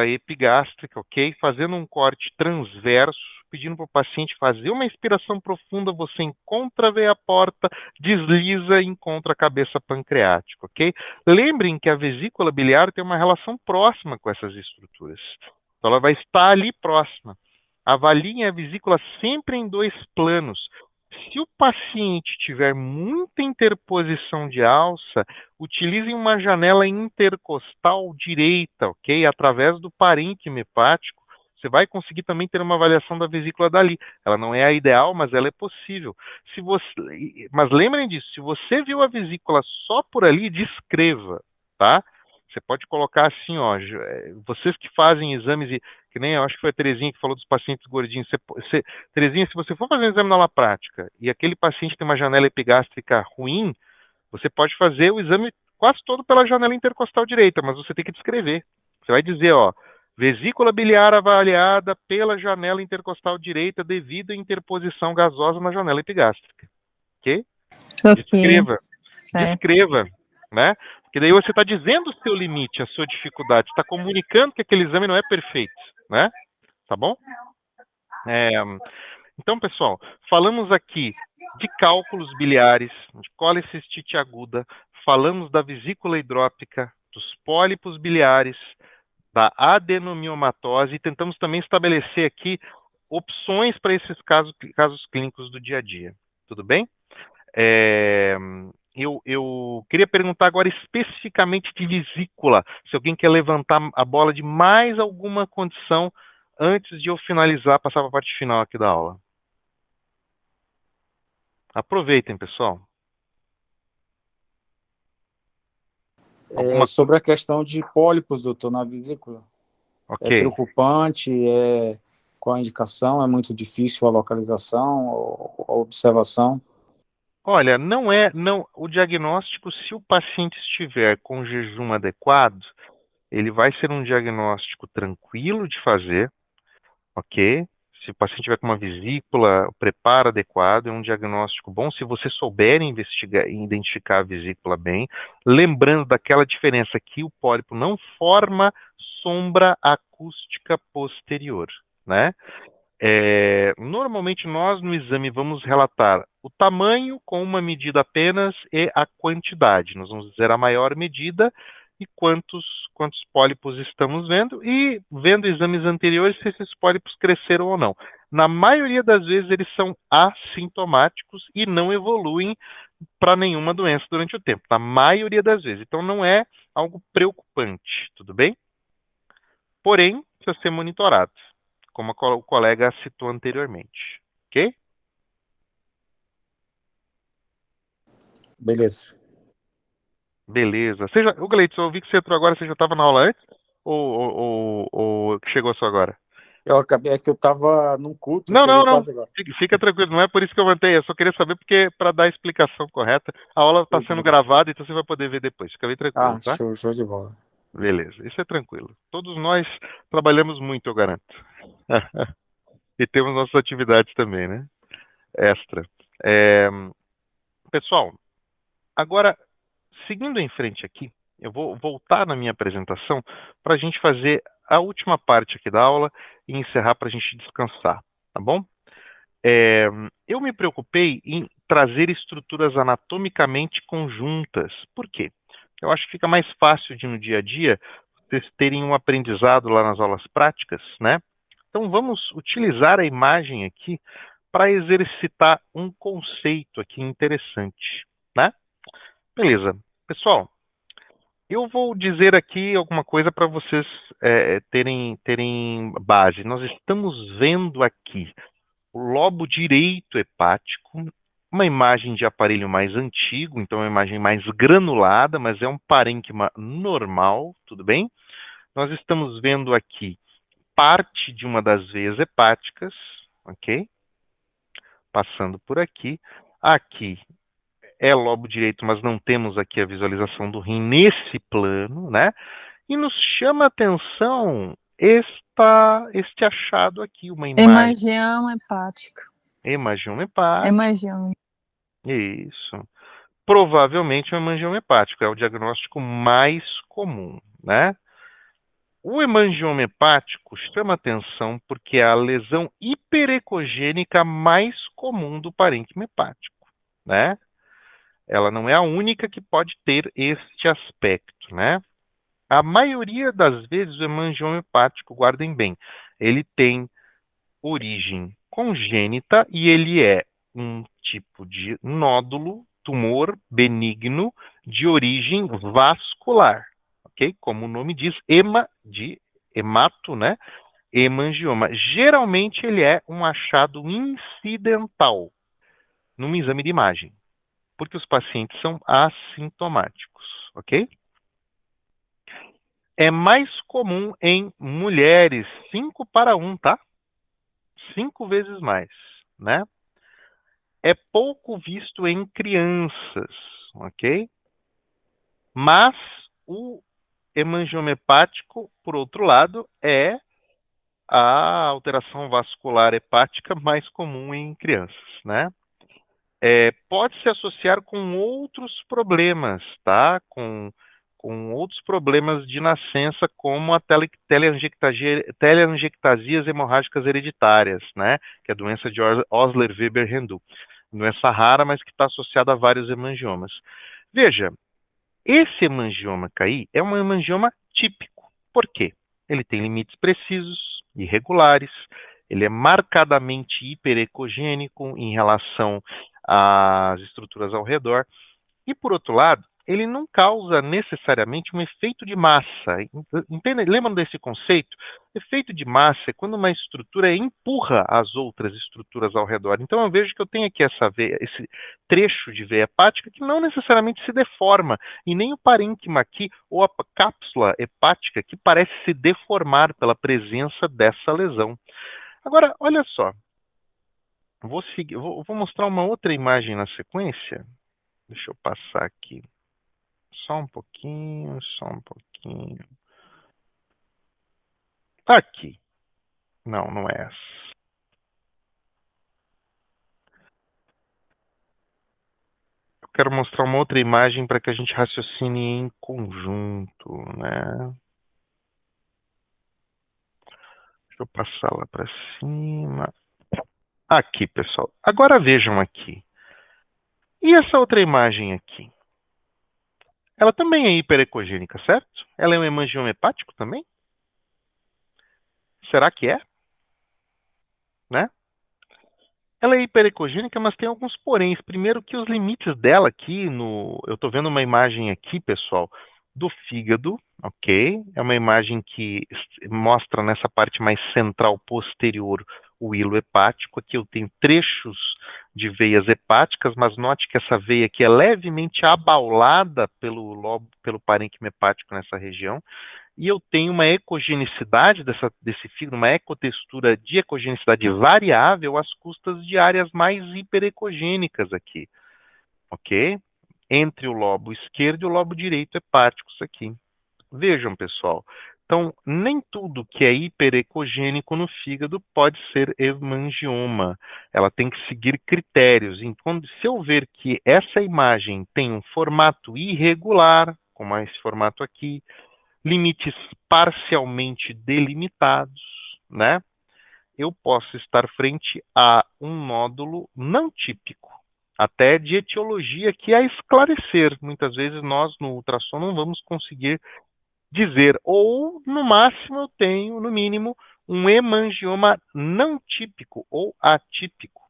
epigástrica, ok? Fazendo um corte transverso, pedindo para o paciente fazer uma inspiração profunda, você encontra a veia porta, desliza e encontra a cabeça pancreática, ok? Lembrem que a vesícula biliar tem uma relação próxima com essas estruturas. Então ela vai estar ali próxima. Avaliem a vesícula sempre em 2 planos. Se o paciente tiver muita interposição de alça, utilizem uma janela intercostal direita, ok? Através do parênquima hepático, você vai conseguir também ter uma avaliação da vesícula dali. Ela não é a ideal, mas ela é possível. Mas lembrem disso, se você viu a vesícula só por ali, descreva, tá? Você pode colocar assim, ó, vocês que fazem exames, que nem eu acho que foi a Terezinha que falou dos pacientes gordinhos. Terezinha, se você for fazer um exame na aula prática e aquele paciente tem uma janela epigástrica ruim, você pode fazer o exame quase todo pela janela intercostal direita, mas você tem que descrever. Você vai dizer, ó, vesícula biliar avaliada pela janela intercostal direita devido à interposição gasosa na janela epigástrica. Ok? Descreva. Certo. Descreva, né? Porque daí você está dizendo o seu limite, a sua dificuldade, está comunicando que aquele exame não é perfeito, né? Tá bom? Então, pessoal, falamos aqui de cálculos biliares, de colecistite aguda, falamos da vesícula hidrópica, dos pólipos biliares, da adenomiomatose e tentamos também estabelecer aqui opções para esses casos clínicos do dia a dia. Tudo bem? Eu queria perguntar agora especificamente de vesícula, se alguém quer levantar a bola de mais alguma condição antes de eu finalizar, passar para a parte final aqui da aula. Aproveitem, pessoal. Sobre a questão de pólipos, doutor, na vesícula. Ok. É preocupante, qual a indicação? É muito difícil a localização, a observação? Olha, o diagnóstico, se o paciente estiver com jejum adequado, ele vai ser um diagnóstico tranquilo de fazer, ok? Se o paciente tiver com uma vesícula, o preparo adequado, é um diagnóstico bom. Se você souber identificar a vesícula bem, lembrando daquela diferença que o pólipo não forma sombra acústica posterior, né? Normalmente nós no exame vamos relatar o tamanho com uma medida apenas e a quantidade. Nós vamos dizer a maior medida e quantos pólipos estamos vendo e vendo exames anteriores se esses pólipos cresceram ou não. Na maioria das vezes eles são assintomáticos e não evoluem para nenhuma doença durante o tempo. Na maioria das vezes. Então não é algo preocupante, tudo bem? Porém, precisa ser monitorado, como o colega citou anteriormente. Ok? Beleza. Beleza. O Gleitson, eu ouvi que você entrou agora, você já estava na aula antes? Ou chegou só agora? Eu acabei, é que eu estava num culto, Não. quase agora. Fica tranquilo, não é por isso que eu mantei. Eu só queria saber porque, para dar a explicação correta, a aula está sendo gravada, então você vai poder ver depois. Fica bem tranquilo, tá? Show de bola. Beleza, isso é tranquilo. Todos nós trabalhamos muito, eu garanto. E temos nossas atividades também, né? Extra. Pessoal, agora, seguindo em frente aqui, eu vou voltar na minha apresentação para a gente fazer a última parte aqui da aula e encerrar para a gente descansar, tá bom? Eu me preocupei em trazer estruturas anatomicamente conjuntas. Por quê? Eu acho que fica mais fácil de, no dia a dia, vocês terem um aprendizado lá nas aulas práticas, né? Então, vamos utilizar a imagem aqui para exercitar um conceito aqui interessante, né? Beleza. Pessoal, eu vou dizer aqui alguma coisa para vocês terem base. Nós estamos vendo aqui o lobo direito hepático, uma imagem de aparelho mais antigo, então é uma imagem mais granulada, mas é um parênquima normal, tudo bem? Nós estamos vendo aqui parte de uma das veias hepáticas, ok? Passando por aqui. Aqui é lobo direito, mas não temos aqui a visualização do rim nesse plano, né? E nos chama a atenção este achado aqui, uma imagem. Hemangioma hepático. Hemangioma hepático. Hemangioma. Isso. Provavelmente um hemangioma hepático, é o diagnóstico mais comum, né? O hemangioma hepático chama atenção porque é a lesão hiperecogênica mais comum do parênquima hepático, né? Ela não é a única que pode ter este aspecto, né? A maioria das vezes o hemangioma hepático, guardem bem, ele tem origem congênita e ele é um tipo de nódulo, tumor benigno de origem vascular, ok? Como o nome diz, de hemato, né? Hemangioma. Geralmente ele é um achado incidental num exame de imagem, porque os pacientes são assintomáticos, ok? É mais comum em mulheres, 5-1, tá? 5 vezes mais, né? É pouco visto em crianças, ok? Mas o hemangioma hepático, por outro lado, é a alteração vascular hepática mais comum em crianças, né? Pode se associar com outros problemas, tá? Com outros problemas de nascença, como a teleangiectasias hemorrágicas hereditárias, né? Que é a doença de Osler-Weber-Rendu. Doença rara, mas que está associada a vários hemangiomas. Veja, esse hemangioma CAI é um hemangioma típico. Por quê? Ele tem limites precisos, irregulares, ele é marcadamente hiperecogênico em relação às estruturas ao redor. E, por outro lado, ele não causa necessariamente um efeito de massa. Entende? Lembram desse conceito? Efeito de massa é quando uma estrutura empurra as outras estruturas ao redor. Então, eu vejo que eu tenho aqui esse trecho de veia hepática que não necessariamente se deforma, e nem o parênquima aqui, ou a cápsula hepática, que parece se deformar pela presença dessa lesão. Agora, olha só. Vou mostrar uma outra imagem na sequência. Deixa eu passar aqui. Só um pouquinho, só um pouquinho. Aqui. Não, não é essa. Eu quero mostrar uma outra imagem para que a gente raciocine em conjunto, né? Deixa eu passar lá para cima. Aqui, pessoal. Agora vejam aqui. E essa outra imagem aqui? Ela também é hiperecogênica, certo? Ela é um hemangioma hepático também? Será que é? Né? Ela é hiperecogênica, mas tem alguns poréns. Primeiro que os limites dela aqui, eu estou vendo uma imagem aqui, pessoal, do fígado, ok? É uma imagem que mostra nessa parte mais central posterior o hilo hepático. Aqui eu tenho trechos de veias hepáticas, mas note que essa veia aqui é levemente abaulada pelo parênquima hepático nessa região. E eu tenho uma ecogenicidade desse fígado, uma ecotextura de ecogenicidade variável às custas de áreas mais hiperecogênicas aqui, ok? Entre o lobo esquerdo e o lobo direito hepáticos aqui. Vejam, pessoal. Então, nem tudo que é hiperecogênico no fígado pode ser hemangioma. Ela tem que seguir critérios. Então, se eu ver que essa imagem tem um formato irregular, como esse formato aqui, limites parcialmente delimitados, né? Eu posso estar frente a um nódulo não típico, até de etiologia que a esclarecer. Muitas vezes nós no ultrassom não vamos conseguir dizer, ou no máximo eu tenho, no mínimo, um hemangioma não típico ou atípico,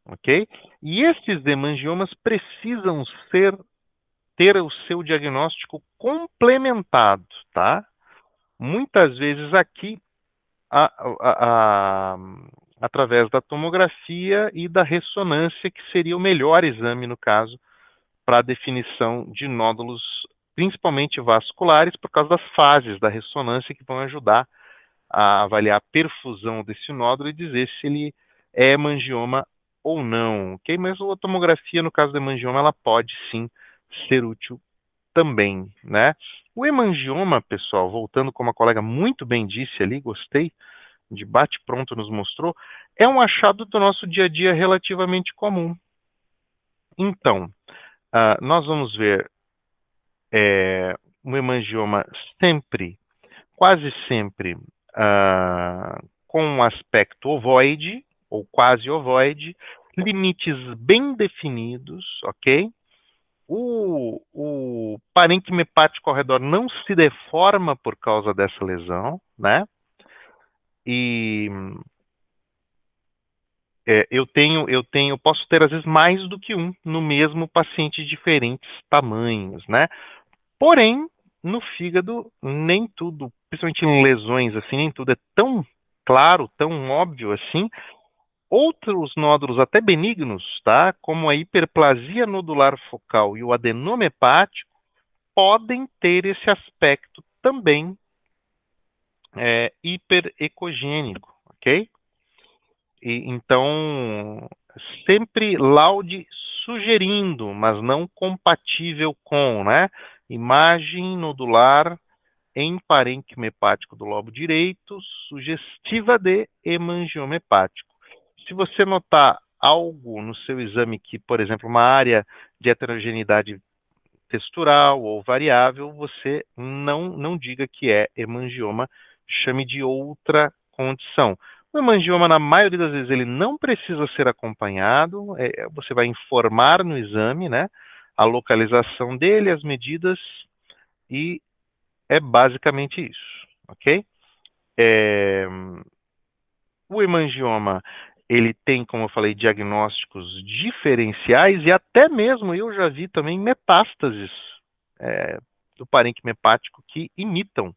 ok? E esses hemangiomas precisam ter o seu diagnóstico complementado, tá? Muitas vezes aqui, através da tomografia e da ressonância, que seria o melhor exame, no caso, para a definição de nódulos, principalmente vasculares, por causa das fases da ressonância que vão ajudar a avaliar a perfusão desse nódulo e dizer se ele é hemangioma ou não, ok? Mas a tomografia, no caso do hemangioma, ela pode sim ser útil também, né? O hemangioma, pessoal, voltando como a colega muito bem disse ali, gostei, de bate-pronto nos mostrou, é um achado do nosso dia a dia relativamente comum. Então, nós vamos ver um hemangioma sempre, quase sempre, com um aspecto ovoide, ou quase ovoide, limites bem definidos, ok? O parênquima hepático ao redor não se deforma por causa dessa lesão, né? E eu posso ter às vezes mais do que um no mesmo paciente de diferentes tamanhos, né? Porém, no fígado, nem tudo, principalmente em lesões assim, nem tudo é tão claro, tão óbvio assim. Outros nódulos até benignos, tá? Como a hiperplasia nodular focal e o adenoma hepático, podem ter esse aspecto também hiperecogênico, ok? Então, sempre laude sugerindo, mas não compatível com, né? Imagem nodular em parênquima hepático do lobo direito, sugestiva de hemangioma hepático. Se você notar algo no seu exame que, por exemplo, uma área de heterogeneidade textural ou variável, você não diga que é hemangioma, chame de outra condição. O hemangioma, na maioria das vezes, ele não precisa ser acompanhado, você vai informar no exame, né, a localização dele, as medidas, e é basicamente isso, ok? O hemangioma, ele tem, como eu falei, diagnósticos diferenciais e até mesmo eu já vi também metástases do parênquima hepático que imitam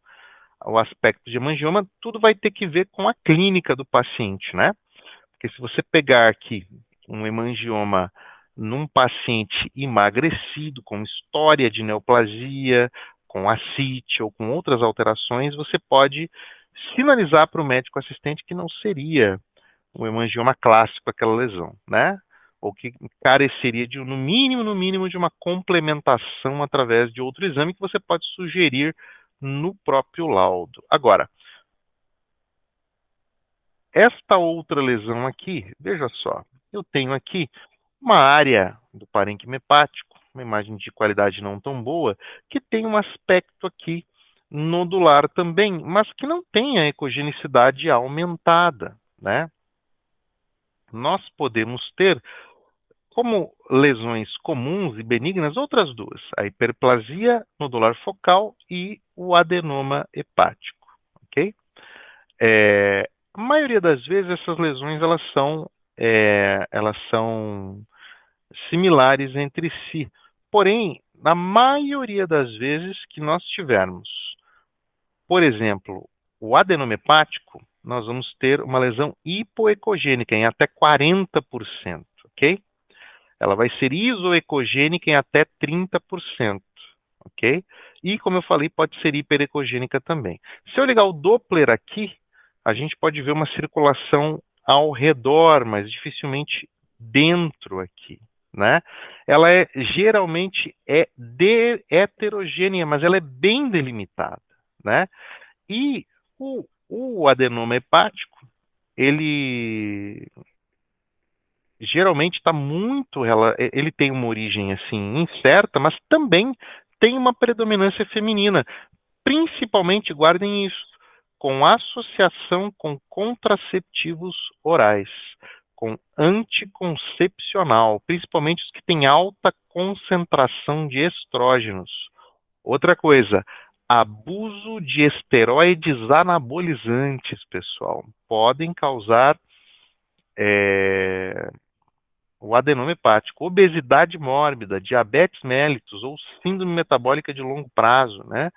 o aspecto de hemangioma. Tudo vai ter que ver com a clínica do paciente, né? Porque se você pegar aqui um hemangioma num paciente emagrecido, com história de neoplasia, com ascite ou com outras alterações, você pode sinalizar para o médico assistente que não seria um hemangioma clássico aquela lesão, né? Ou que careceria de, no mínimo, de uma complementação através de outro exame que você pode sugerir no próprio laudo. Agora, esta outra lesão aqui, veja só, eu tenho aqui uma área do parênquima hepático, uma imagem de qualidade não tão boa, que tem um aspecto aqui nodular também, mas que não tem a ecogenicidade aumentada, né? Nós podemos ter, como lesões comuns e benignas, outras duas, a hiperplasia nodular focal e o adenoma hepático, ok? A maioria das vezes essas lesões elas são similares entre si, porém, na maioria das vezes que nós tivermos, por exemplo, o adenoma hepático, nós vamos ter uma lesão hipoecogênica em até 40%, ok? Ela vai ser isoecogênica em até 30%, ok? E, como eu falei, pode ser hiperecogênica também. Se eu ligar o Doppler aqui, a gente pode ver uma circulação ao redor, mas dificilmente dentro aqui, né? Ela geralmente é heterogênea, mas ela é bem delimitada, né? E o adenoma hepático, ele geralmente está ele tem uma origem assim incerta, mas também tem uma predominância feminina, principalmente, guardem isso, com associação com contraceptivos orais, com anticoncepcional, principalmente os que têm alta concentração de estrógenos. Outra coisa, abuso de esteroides anabolizantes, pessoal, podem causar o adenoma hepático, obesidade mórbida, diabetes mellitus ou síndrome metabólica de longo prazo, né?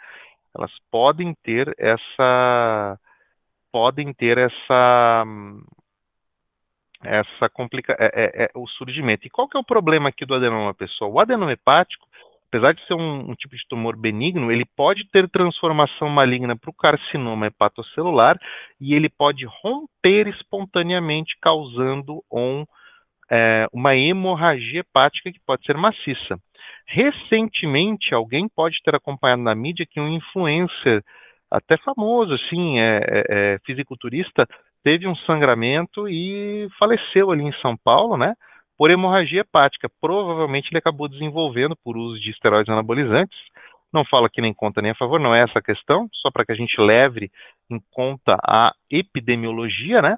Elas podem ter o surgimento. E qual que é o problema aqui do adenoma, pessoal? O adenoma hepático, apesar de ser um tipo de tumor benigno, ele pode ter transformação maligna para o carcinoma hepatocelular e ele pode romper espontaneamente, causando uma hemorragia hepática que pode ser maciça. Recentemente, alguém pode ter acompanhado na mídia que um influencer, até famoso, assim, fisiculturista, teve um sangramento e faleceu ali em São Paulo, né, por hemorragia hepática. Provavelmente ele acabou desenvolvendo por uso de esteroides anabolizantes. Não falo aqui nem contra nem a favor, não é essa a questão, só para que a gente leve em conta a epidemiologia, né,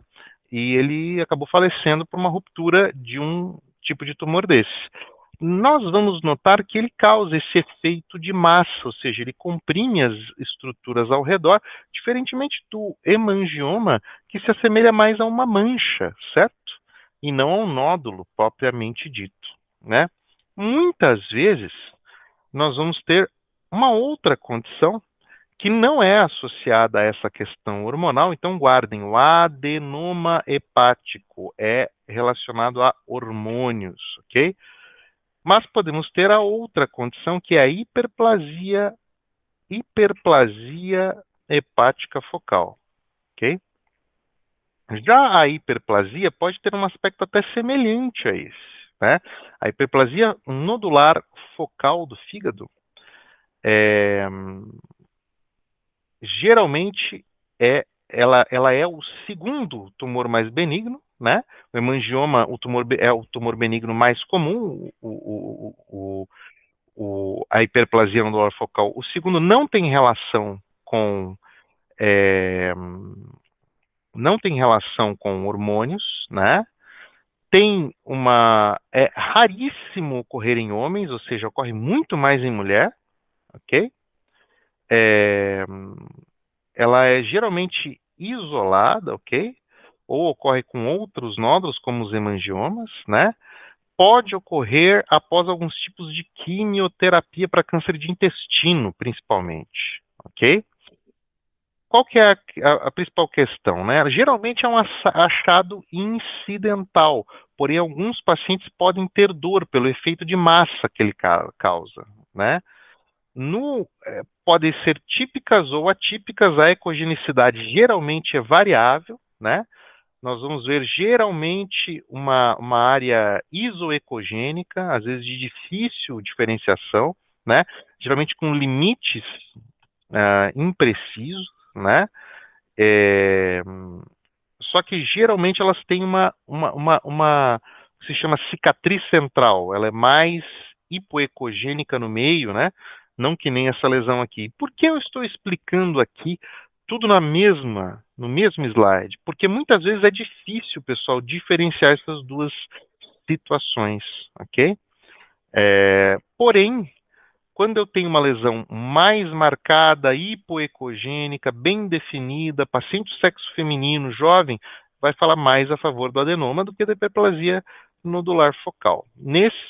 e ele acabou falecendo por uma ruptura de um tipo de tumor desse. Nós vamos notar que ele causa esse efeito de massa, ou seja, ele comprime as estruturas ao redor, diferentemente do hemangioma, que se assemelha mais a uma mancha, certo? e não ao nódulo propriamente dito, né? Muitas vezes, nós vamos ter uma outra condição que não é associada a essa questão hormonal, então guardem, o adenoma hepático é relacionado a hormônios, ok? Mas podemos ter a outra condição, que é a hiperplasia hepática focal, ok? Já a hiperplasia pode ter um aspecto até semelhante a esse, né? A hiperplasia nodular focal do fígado geralmente ela é o segundo tumor mais benigno, né? O hemangioma, é o tumor benigno mais comum, a hiperplasia nodular focal. O segundo não tem relação com hormônios, né? É raríssimo ocorrer em homens, ou seja, ocorre muito mais em mulher, ok? Ela é geralmente isolada, ok? Ou ocorre com outros nódulos, como os hemangiomas, né? Pode ocorrer após alguns tipos de quimioterapia para câncer de intestino, principalmente, ok? Qual que é a principal questão, né? Geralmente é um achado incidental, porém alguns pacientes podem ter dor pelo efeito de massa que ele causa, né? Podem ser típicas ou atípicas, a ecogenicidade geralmente é variável, né? Nós vamos ver geralmente uma área isoecogênica, às vezes de difícil diferenciação, né? Geralmente com limites imprecisos, né? Só que geralmente elas têm uma que se chama cicatriz central, ela é mais hipoecogênica no meio, né? Não que nem essa lesão aqui. Por que eu estou explicando aqui tudo no mesmo slide? Porque muitas vezes é difícil, pessoal, diferenciar essas duas situações, ok? Porém, quando eu tenho uma lesão mais marcada, hipoecogênica, bem definida, paciente do sexo feminino, jovem, vai falar mais a favor do adenoma do que da hiperplasia nodular focal.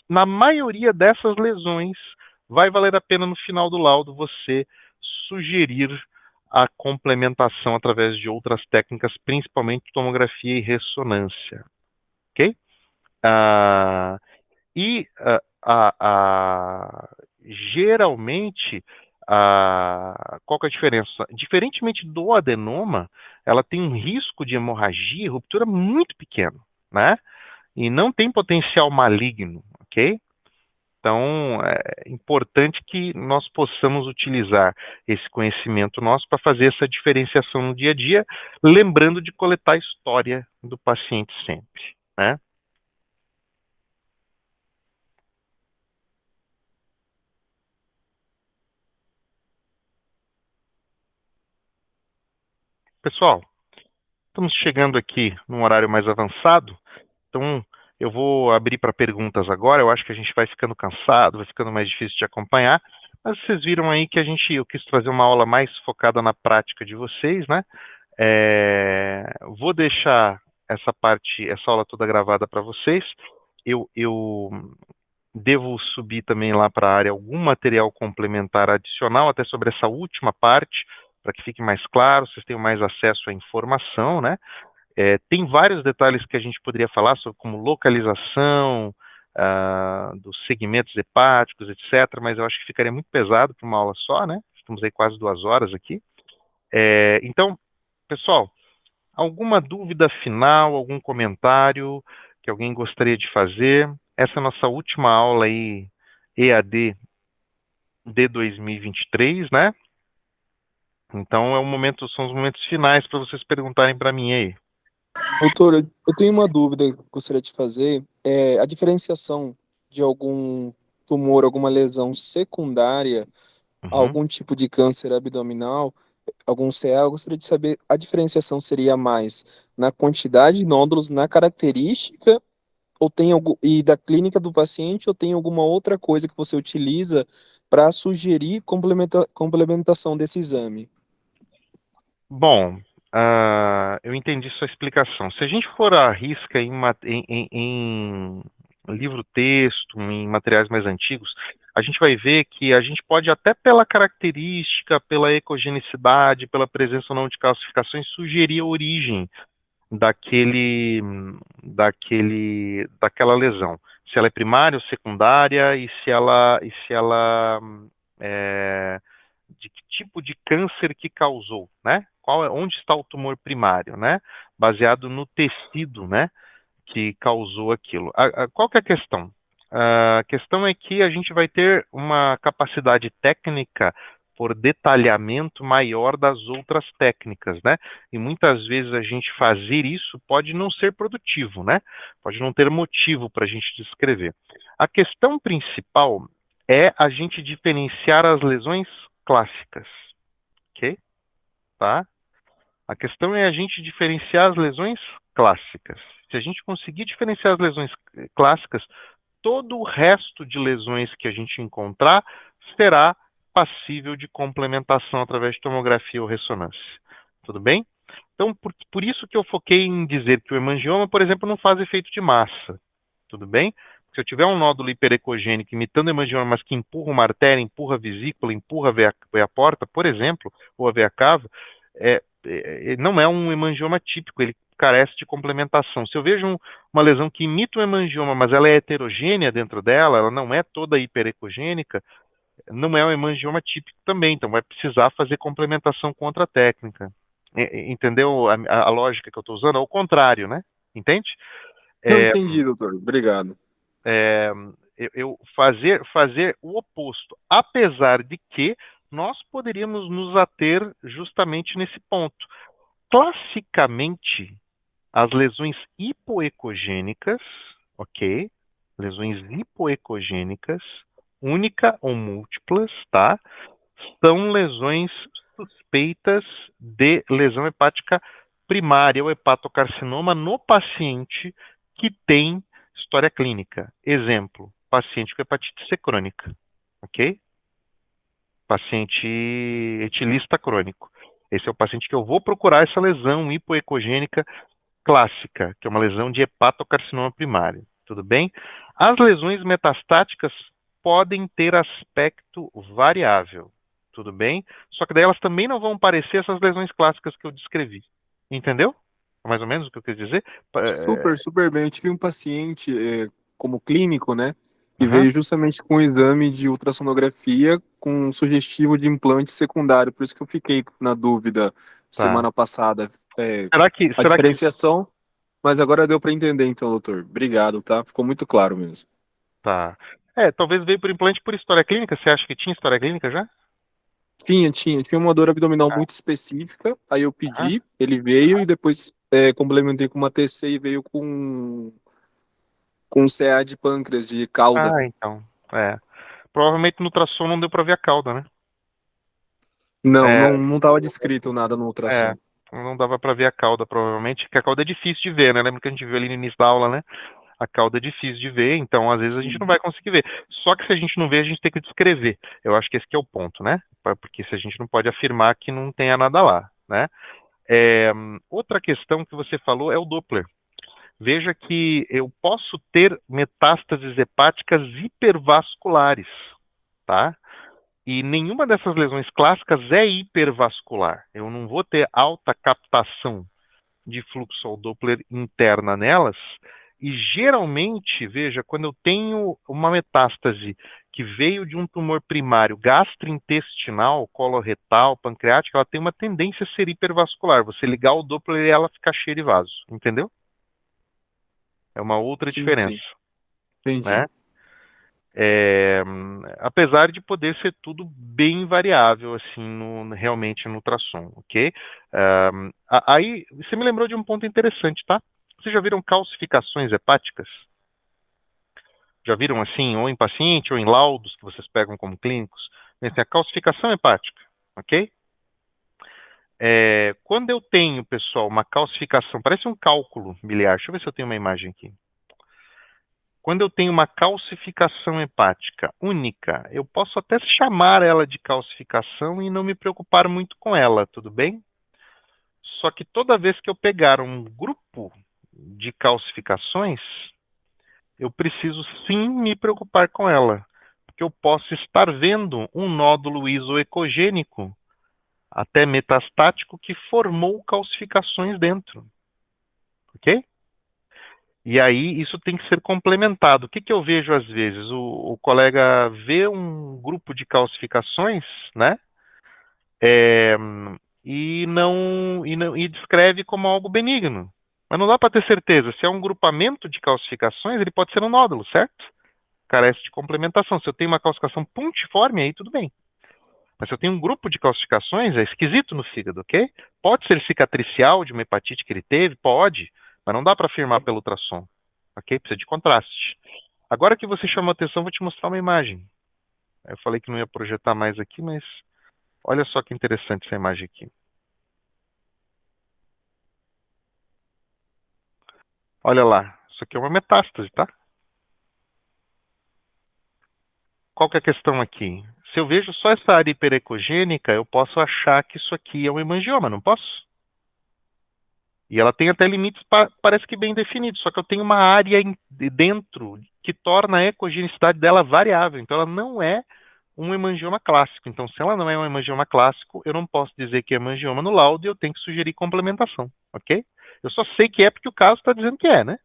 Na maioria dessas lesões, vai valer a pena no final do laudo você sugerir a complementação através de outras técnicas, principalmente tomografia e ressonância. Ok? Geralmente, qual que é a diferença? Diferentemente do adenoma, ela tem um risco de hemorragia e ruptura muito pequeno, né? E não tem potencial maligno, ok? Então, é importante que nós possamos utilizar esse conhecimento nosso para fazer essa diferenciação no dia a dia, lembrando de coletar a história do paciente sempre, né? Pessoal, estamos chegando aqui num horário mais avançado, então eu vou abrir para perguntas agora. Eu acho que a gente vai ficando cansado, vai ficando mais difícil de acompanhar, mas vocês viram aí que eu quis trazer uma aula mais focada na prática de vocês, né? Vou deixar essa aula toda gravada para vocês. Eu devo subir também lá para a área algum material complementar adicional, até sobre essa última parte, para que fique mais claro, vocês tenham mais acesso à informação, né? Tem vários detalhes que a gente poderia falar sobre, como localização dos segmentos hepáticos, etc., mas eu acho que ficaria muito pesado para uma aula só, né? Estamos aí quase 2 horas aqui. Então, pessoal, alguma dúvida final, algum comentário que alguém gostaria de fazer? Essa é a nossa última aula aí, EAD de 2023, né? Então, são os momentos finais para vocês perguntarem para mim aí. Doutor, eu tenho uma dúvida que eu gostaria de fazer. A diferenciação de algum tumor, alguma lesão secundária a algum tipo de câncer abdominal, algum CA, eu gostaria de saber, a diferenciação seria mais na quantidade de nódulos, na característica, ou e da clínica do paciente, ou tem alguma outra coisa que você utiliza para sugerir complementação desse exame? Bom, Eu entendi sua explicação. Se a gente for à risca em livro-texto, em materiais mais antigos, a gente vai ver que a gente pode, até pela característica, pela ecogenicidade, pela presença ou não de calcificações, sugerir a origem daquela lesão. Se ela é primária ou secundária e se ela de que tipo de câncer que causou, né? Onde está o tumor primário, né? Baseado no tecido, né? Que causou aquilo. Qual que é a questão? A questão é que a gente vai ter uma capacidade técnica por detalhamento maior das outras técnicas, né? E muitas vezes a gente fazer isso pode não ser produtivo, né? Pode não ter motivo para a gente descrever. A questão principal é a gente diferenciar as lesões clássicas, ok? Tá? A questão é a gente diferenciar as lesões clássicas. Se a gente conseguir diferenciar as lesões clássicas, todo o resto de lesões que a gente encontrar será passível de complementação através de tomografia ou ressonância. Tudo bem? Então, por isso que eu foquei em dizer que o hemangioma, por exemplo, não faz efeito de massa. Tudo bem? Se eu tiver um nódulo hiperecogênico imitando hemangioma, mas que empurra uma artéria, empurra a vesícula, empurra a veia porta, por exemplo, ou a veia cava, não é um hemangioma típico, ele carece de complementação. Se eu vejo uma lesão que imita um hemangioma, mas ela é heterogênea dentro dela, ela não é toda hiperecogênica, não é um hemangioma típico também, então vai precisar fazer complementação com outra técnica. Entendeu a lógica que eu estou usando? Ao contrário, né? Entende? Não entendi, doutor. Obrigado. Fazer o oposto, apesar de que nós poderíamos nos ater justamente nesse ponto. Classicamente, as lesões hipoecogênicas, ok? Lesões hipoecogênicas, única ou múltiplas, tá? São lesões suspeitas de lesão hepática primária ou hepatocarcinoma no paciente que tem história clínica. Exemplo, paciente com hepatite C crônica, ok? Paciente etilista crônico. Esse é o paciente que eu vou procurar essa lesão hipoecogênica clássica, que é uma lesão de hepatocarcinoma primário. Tudo bem? As lesões metastáticas podem ter aspecto variável. Tudo bem? Só que daí elas também não vão parecer essas lesões clássicas que eu descrevi. Entendeu? Mais ou menos o que eu quis dizer? Super bem. Eu tive um paciente como clínico, né? Que Uhum. veio justamente com um exame de ultrassonografia com um sugestivo de implante secundário. Por isso que eu fiquei na dúvida semana passada. A diferenciação, mas agora deu para entender então, doutor. Obrigado, tá? Ficou muito claro mesmo. Tá. Talvez veio por implante por história clínica. Você acha que tinha história clínica já? Tinha uma dor abdominal muito específica, aí eu pedi, ele veio e depois complementei com uma TC e veio com CA de pâncreas, de cauda. Então. Provavelmente no ultrassom não deu para ver a cauda, né? Não estava descrito nada no ultrassom. Não dava para ver a cauda, provavelmente, porque a cauda é difícil de ver, né? Lembra que a gente viu ali no início da aula, né? A cauda é difícil de ver, então às vezes a gente não vai conseguir ver. Só que se a gente não vê, a gente tem que descrever. Eu acho que esse que é o ponto, né? Porque se a gente não pode afirmar que não tenha nada lá, né? Outra questão que você falou é o Doppler. Veja que eu posso ter metástases hepáticas hipervasculares, tá? E nenhuma dessas lesões clássicas é hipervascular. Eu não vou ter alta captação de fluxo ao Doppler interna nelas. E geralmente, veja, quando eu tenho uma metástase que veio de um tumor primário gastrointestinal, coloretal, pancreático, ela tem uma tendência a ser hipervascular. Você ligar o Doppler e ela ficar cheia de vaso, entendeu? É uma outra diferença. Sim. Entendi. Né? Apesar de poder ser tudo bem variável, assim, realmente no ultrassom, ok? Aí, você me lembrou de um ponto interessante, tá? Vocês já viram calcificações hepáticas? Já viram, assim, ou em paciente, ou em laudos que vocês pegam como clínicos? A calcificação hepática, ok? Quando eu tenho, pessoal, uma calcificação, parece um cálculo biliar, deixa eu ver se eu tenho uma imagem aqui. Quando eu tenho uma calcificação hepática única, eu posso até chamar ela de calcificação e não me preocupar muito com ela, tudo bem? Só que toda vez que eu pegar um grupo de calcificações, eu preciso sim me preocupar com ela, porque eu posso estar vendo um nódulo isoecogênico, até metastático, que formou calcificações dentro, ok? E aí isso tem que ser complementado. O que, que eu vejo às vezes? O colega vê um grupo de calcificações, né? É, e descreve como algo benigno. Mas não dá para ter certeza. Se é um grupamento de calcificações, ele pode ser um nódulo, certo? Carece de complementação. Se eu tenho uma calcificação puntiforme, aí tudo bem. Mas se eu tenho um grupo de calcificações, é esquisito no fígado, ok? Pode ser cicatricial de uma hepatite que ele teve, pode, mas não dá para afirmar pelo ultrassom, ok? Precisa de contraste. Agora que você chamou a atenção, vou te mostrar uma imagem. Eu falei que não ia projetar mais aqui, mas olha só que interessante essa imagem aqui. Olha lá, isso aqui é uma metástase, tá? Qual que é a questão aqui? Se eu vejo só essa área hiperecogênica, eu posso achar que isso aqui é um hemangioma, não posso? E ela tem até limites, parece que bem definidos, só que eu tenho uma área dentro que torna a ecogenicidade dela variável. Então ela não é um hemangioma clássico. Então, se ela não é um hemangioma clássico, eu não posso dizer que é hemangioma no laudo e eu tenho que sugerir complementação, ok? Eu só sei que é porque o caso está dizendo que é, né?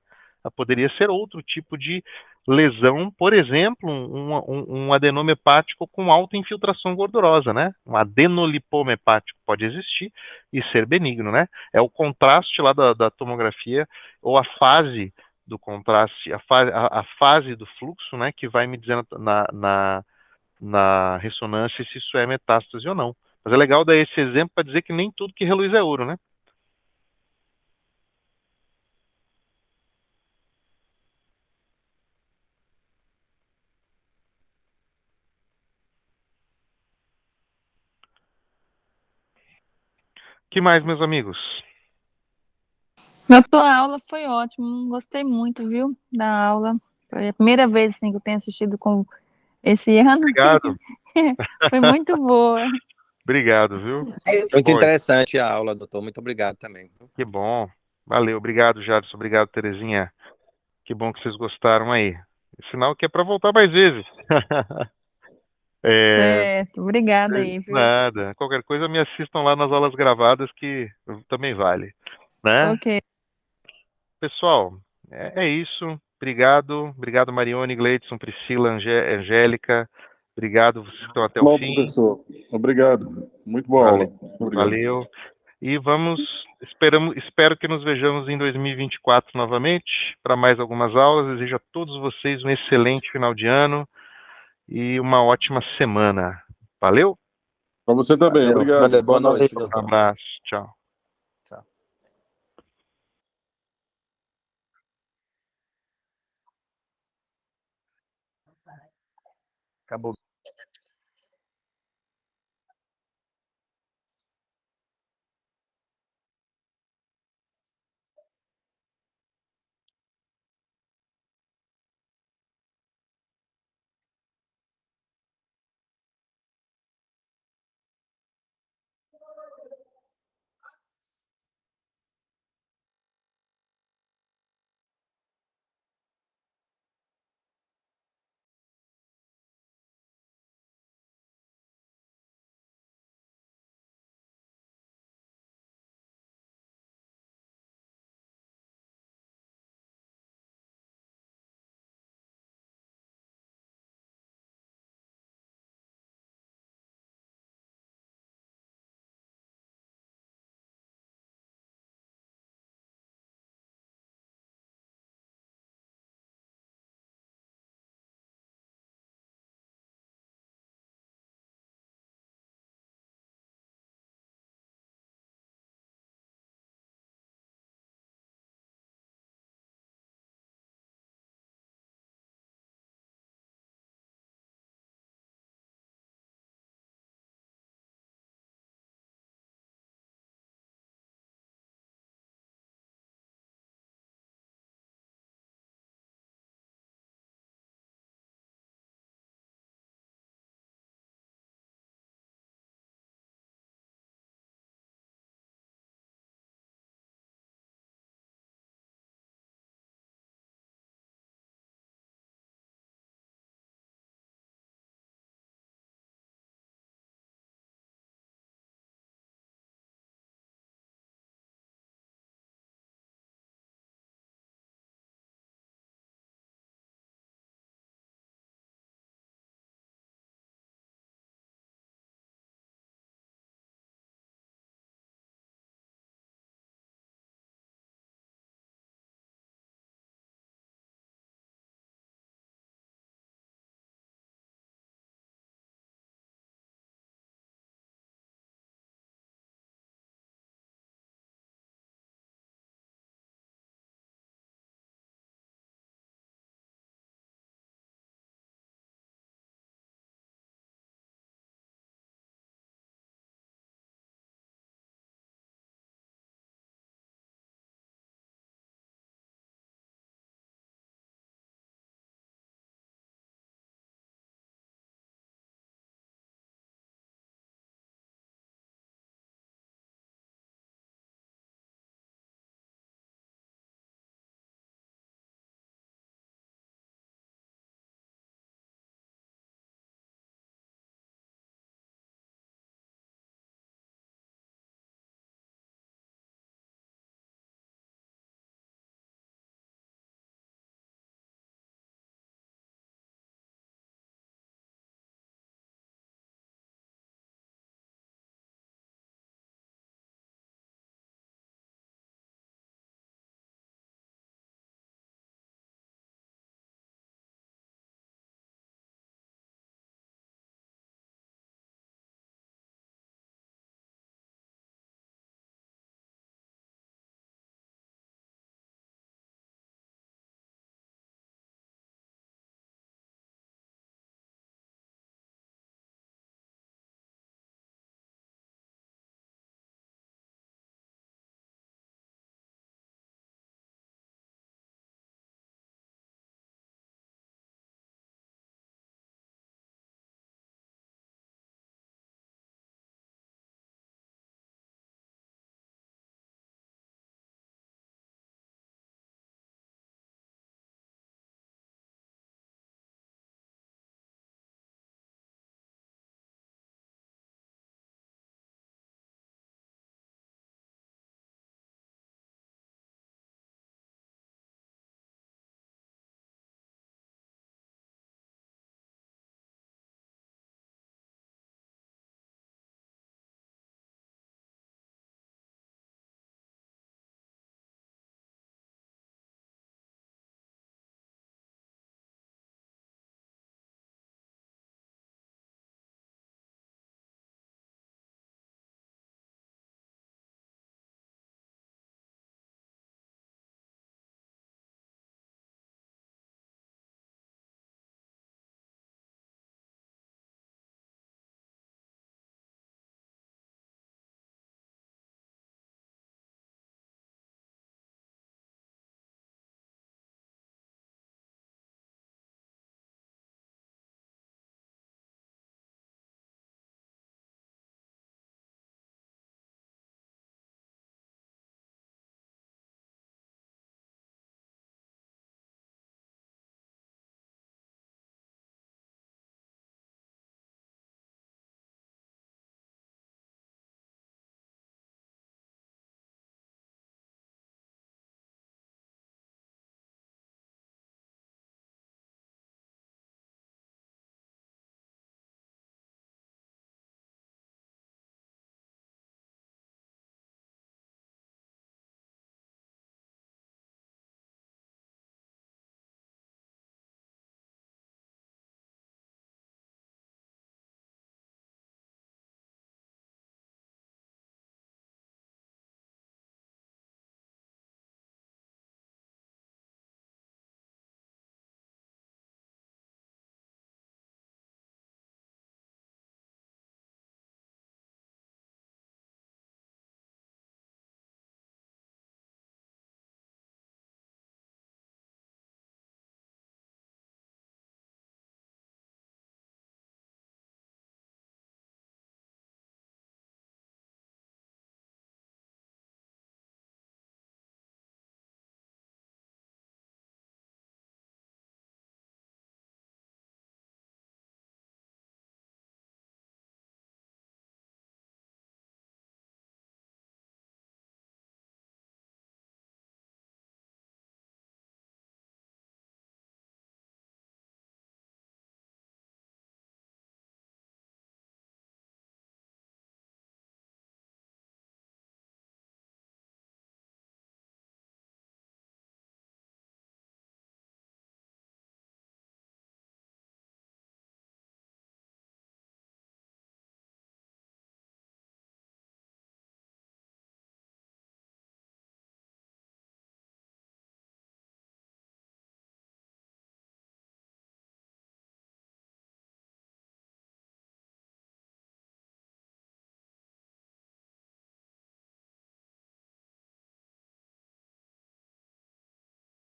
Ela poderia ser outro tipo de lesão, por exemplo, um adenoma hepático com alta infiltração gordurosa, né? Um adenolipoma hepático pode existir e ser benigno, né? É o contraste lá da tomografia ou a fase do contraste, a fase do fluxo, né? Que vai me dizendo na ressonância se isso é metástase ou não. Mas é legal dar esse exemplo para dizer que nem tudo que reluz é ouro, né? Que mais, meus amigos? Doutor, a aula foi ótima, gostei muito, viu, da aula. Foi a primeira vez assim, que eu tenho assistido com esse ano. Obrigado. Foi muito boa. Obrigado, viu? Muito Foi. interessante a aula, doutor. Muito obrigado também. Que bom. Valeu. Obrigado, Jadson. Obrigado, Terezinha. Que bom que vocês gostaram aí. Sinal que é para voltar mais vezes. É, Certo, obrigada aí, viu? nada. Qualquer coisa me assistam lá nas aulas gravadas que também vale, né? Ok. Pessoal, é isso. Obrigado. Obrigado, Marione, Gleidson, Priscila, Angélica. Obrigado, vocês que estão até o Bom, fim. professor. Obrigado. Muito boa aula. Valeu. Obrigado. Valeu. E espero que nos vejamos em 2024 novamente para mais algumas aulas. Desejo a todos vocês um excelente final de ano e uma ótima semana. Valeu? Para você também. Valeu, Obrigado. valeu. Boa Boa noite, noite. Um doutor. abraço. Tchau. Tchau. Acabou.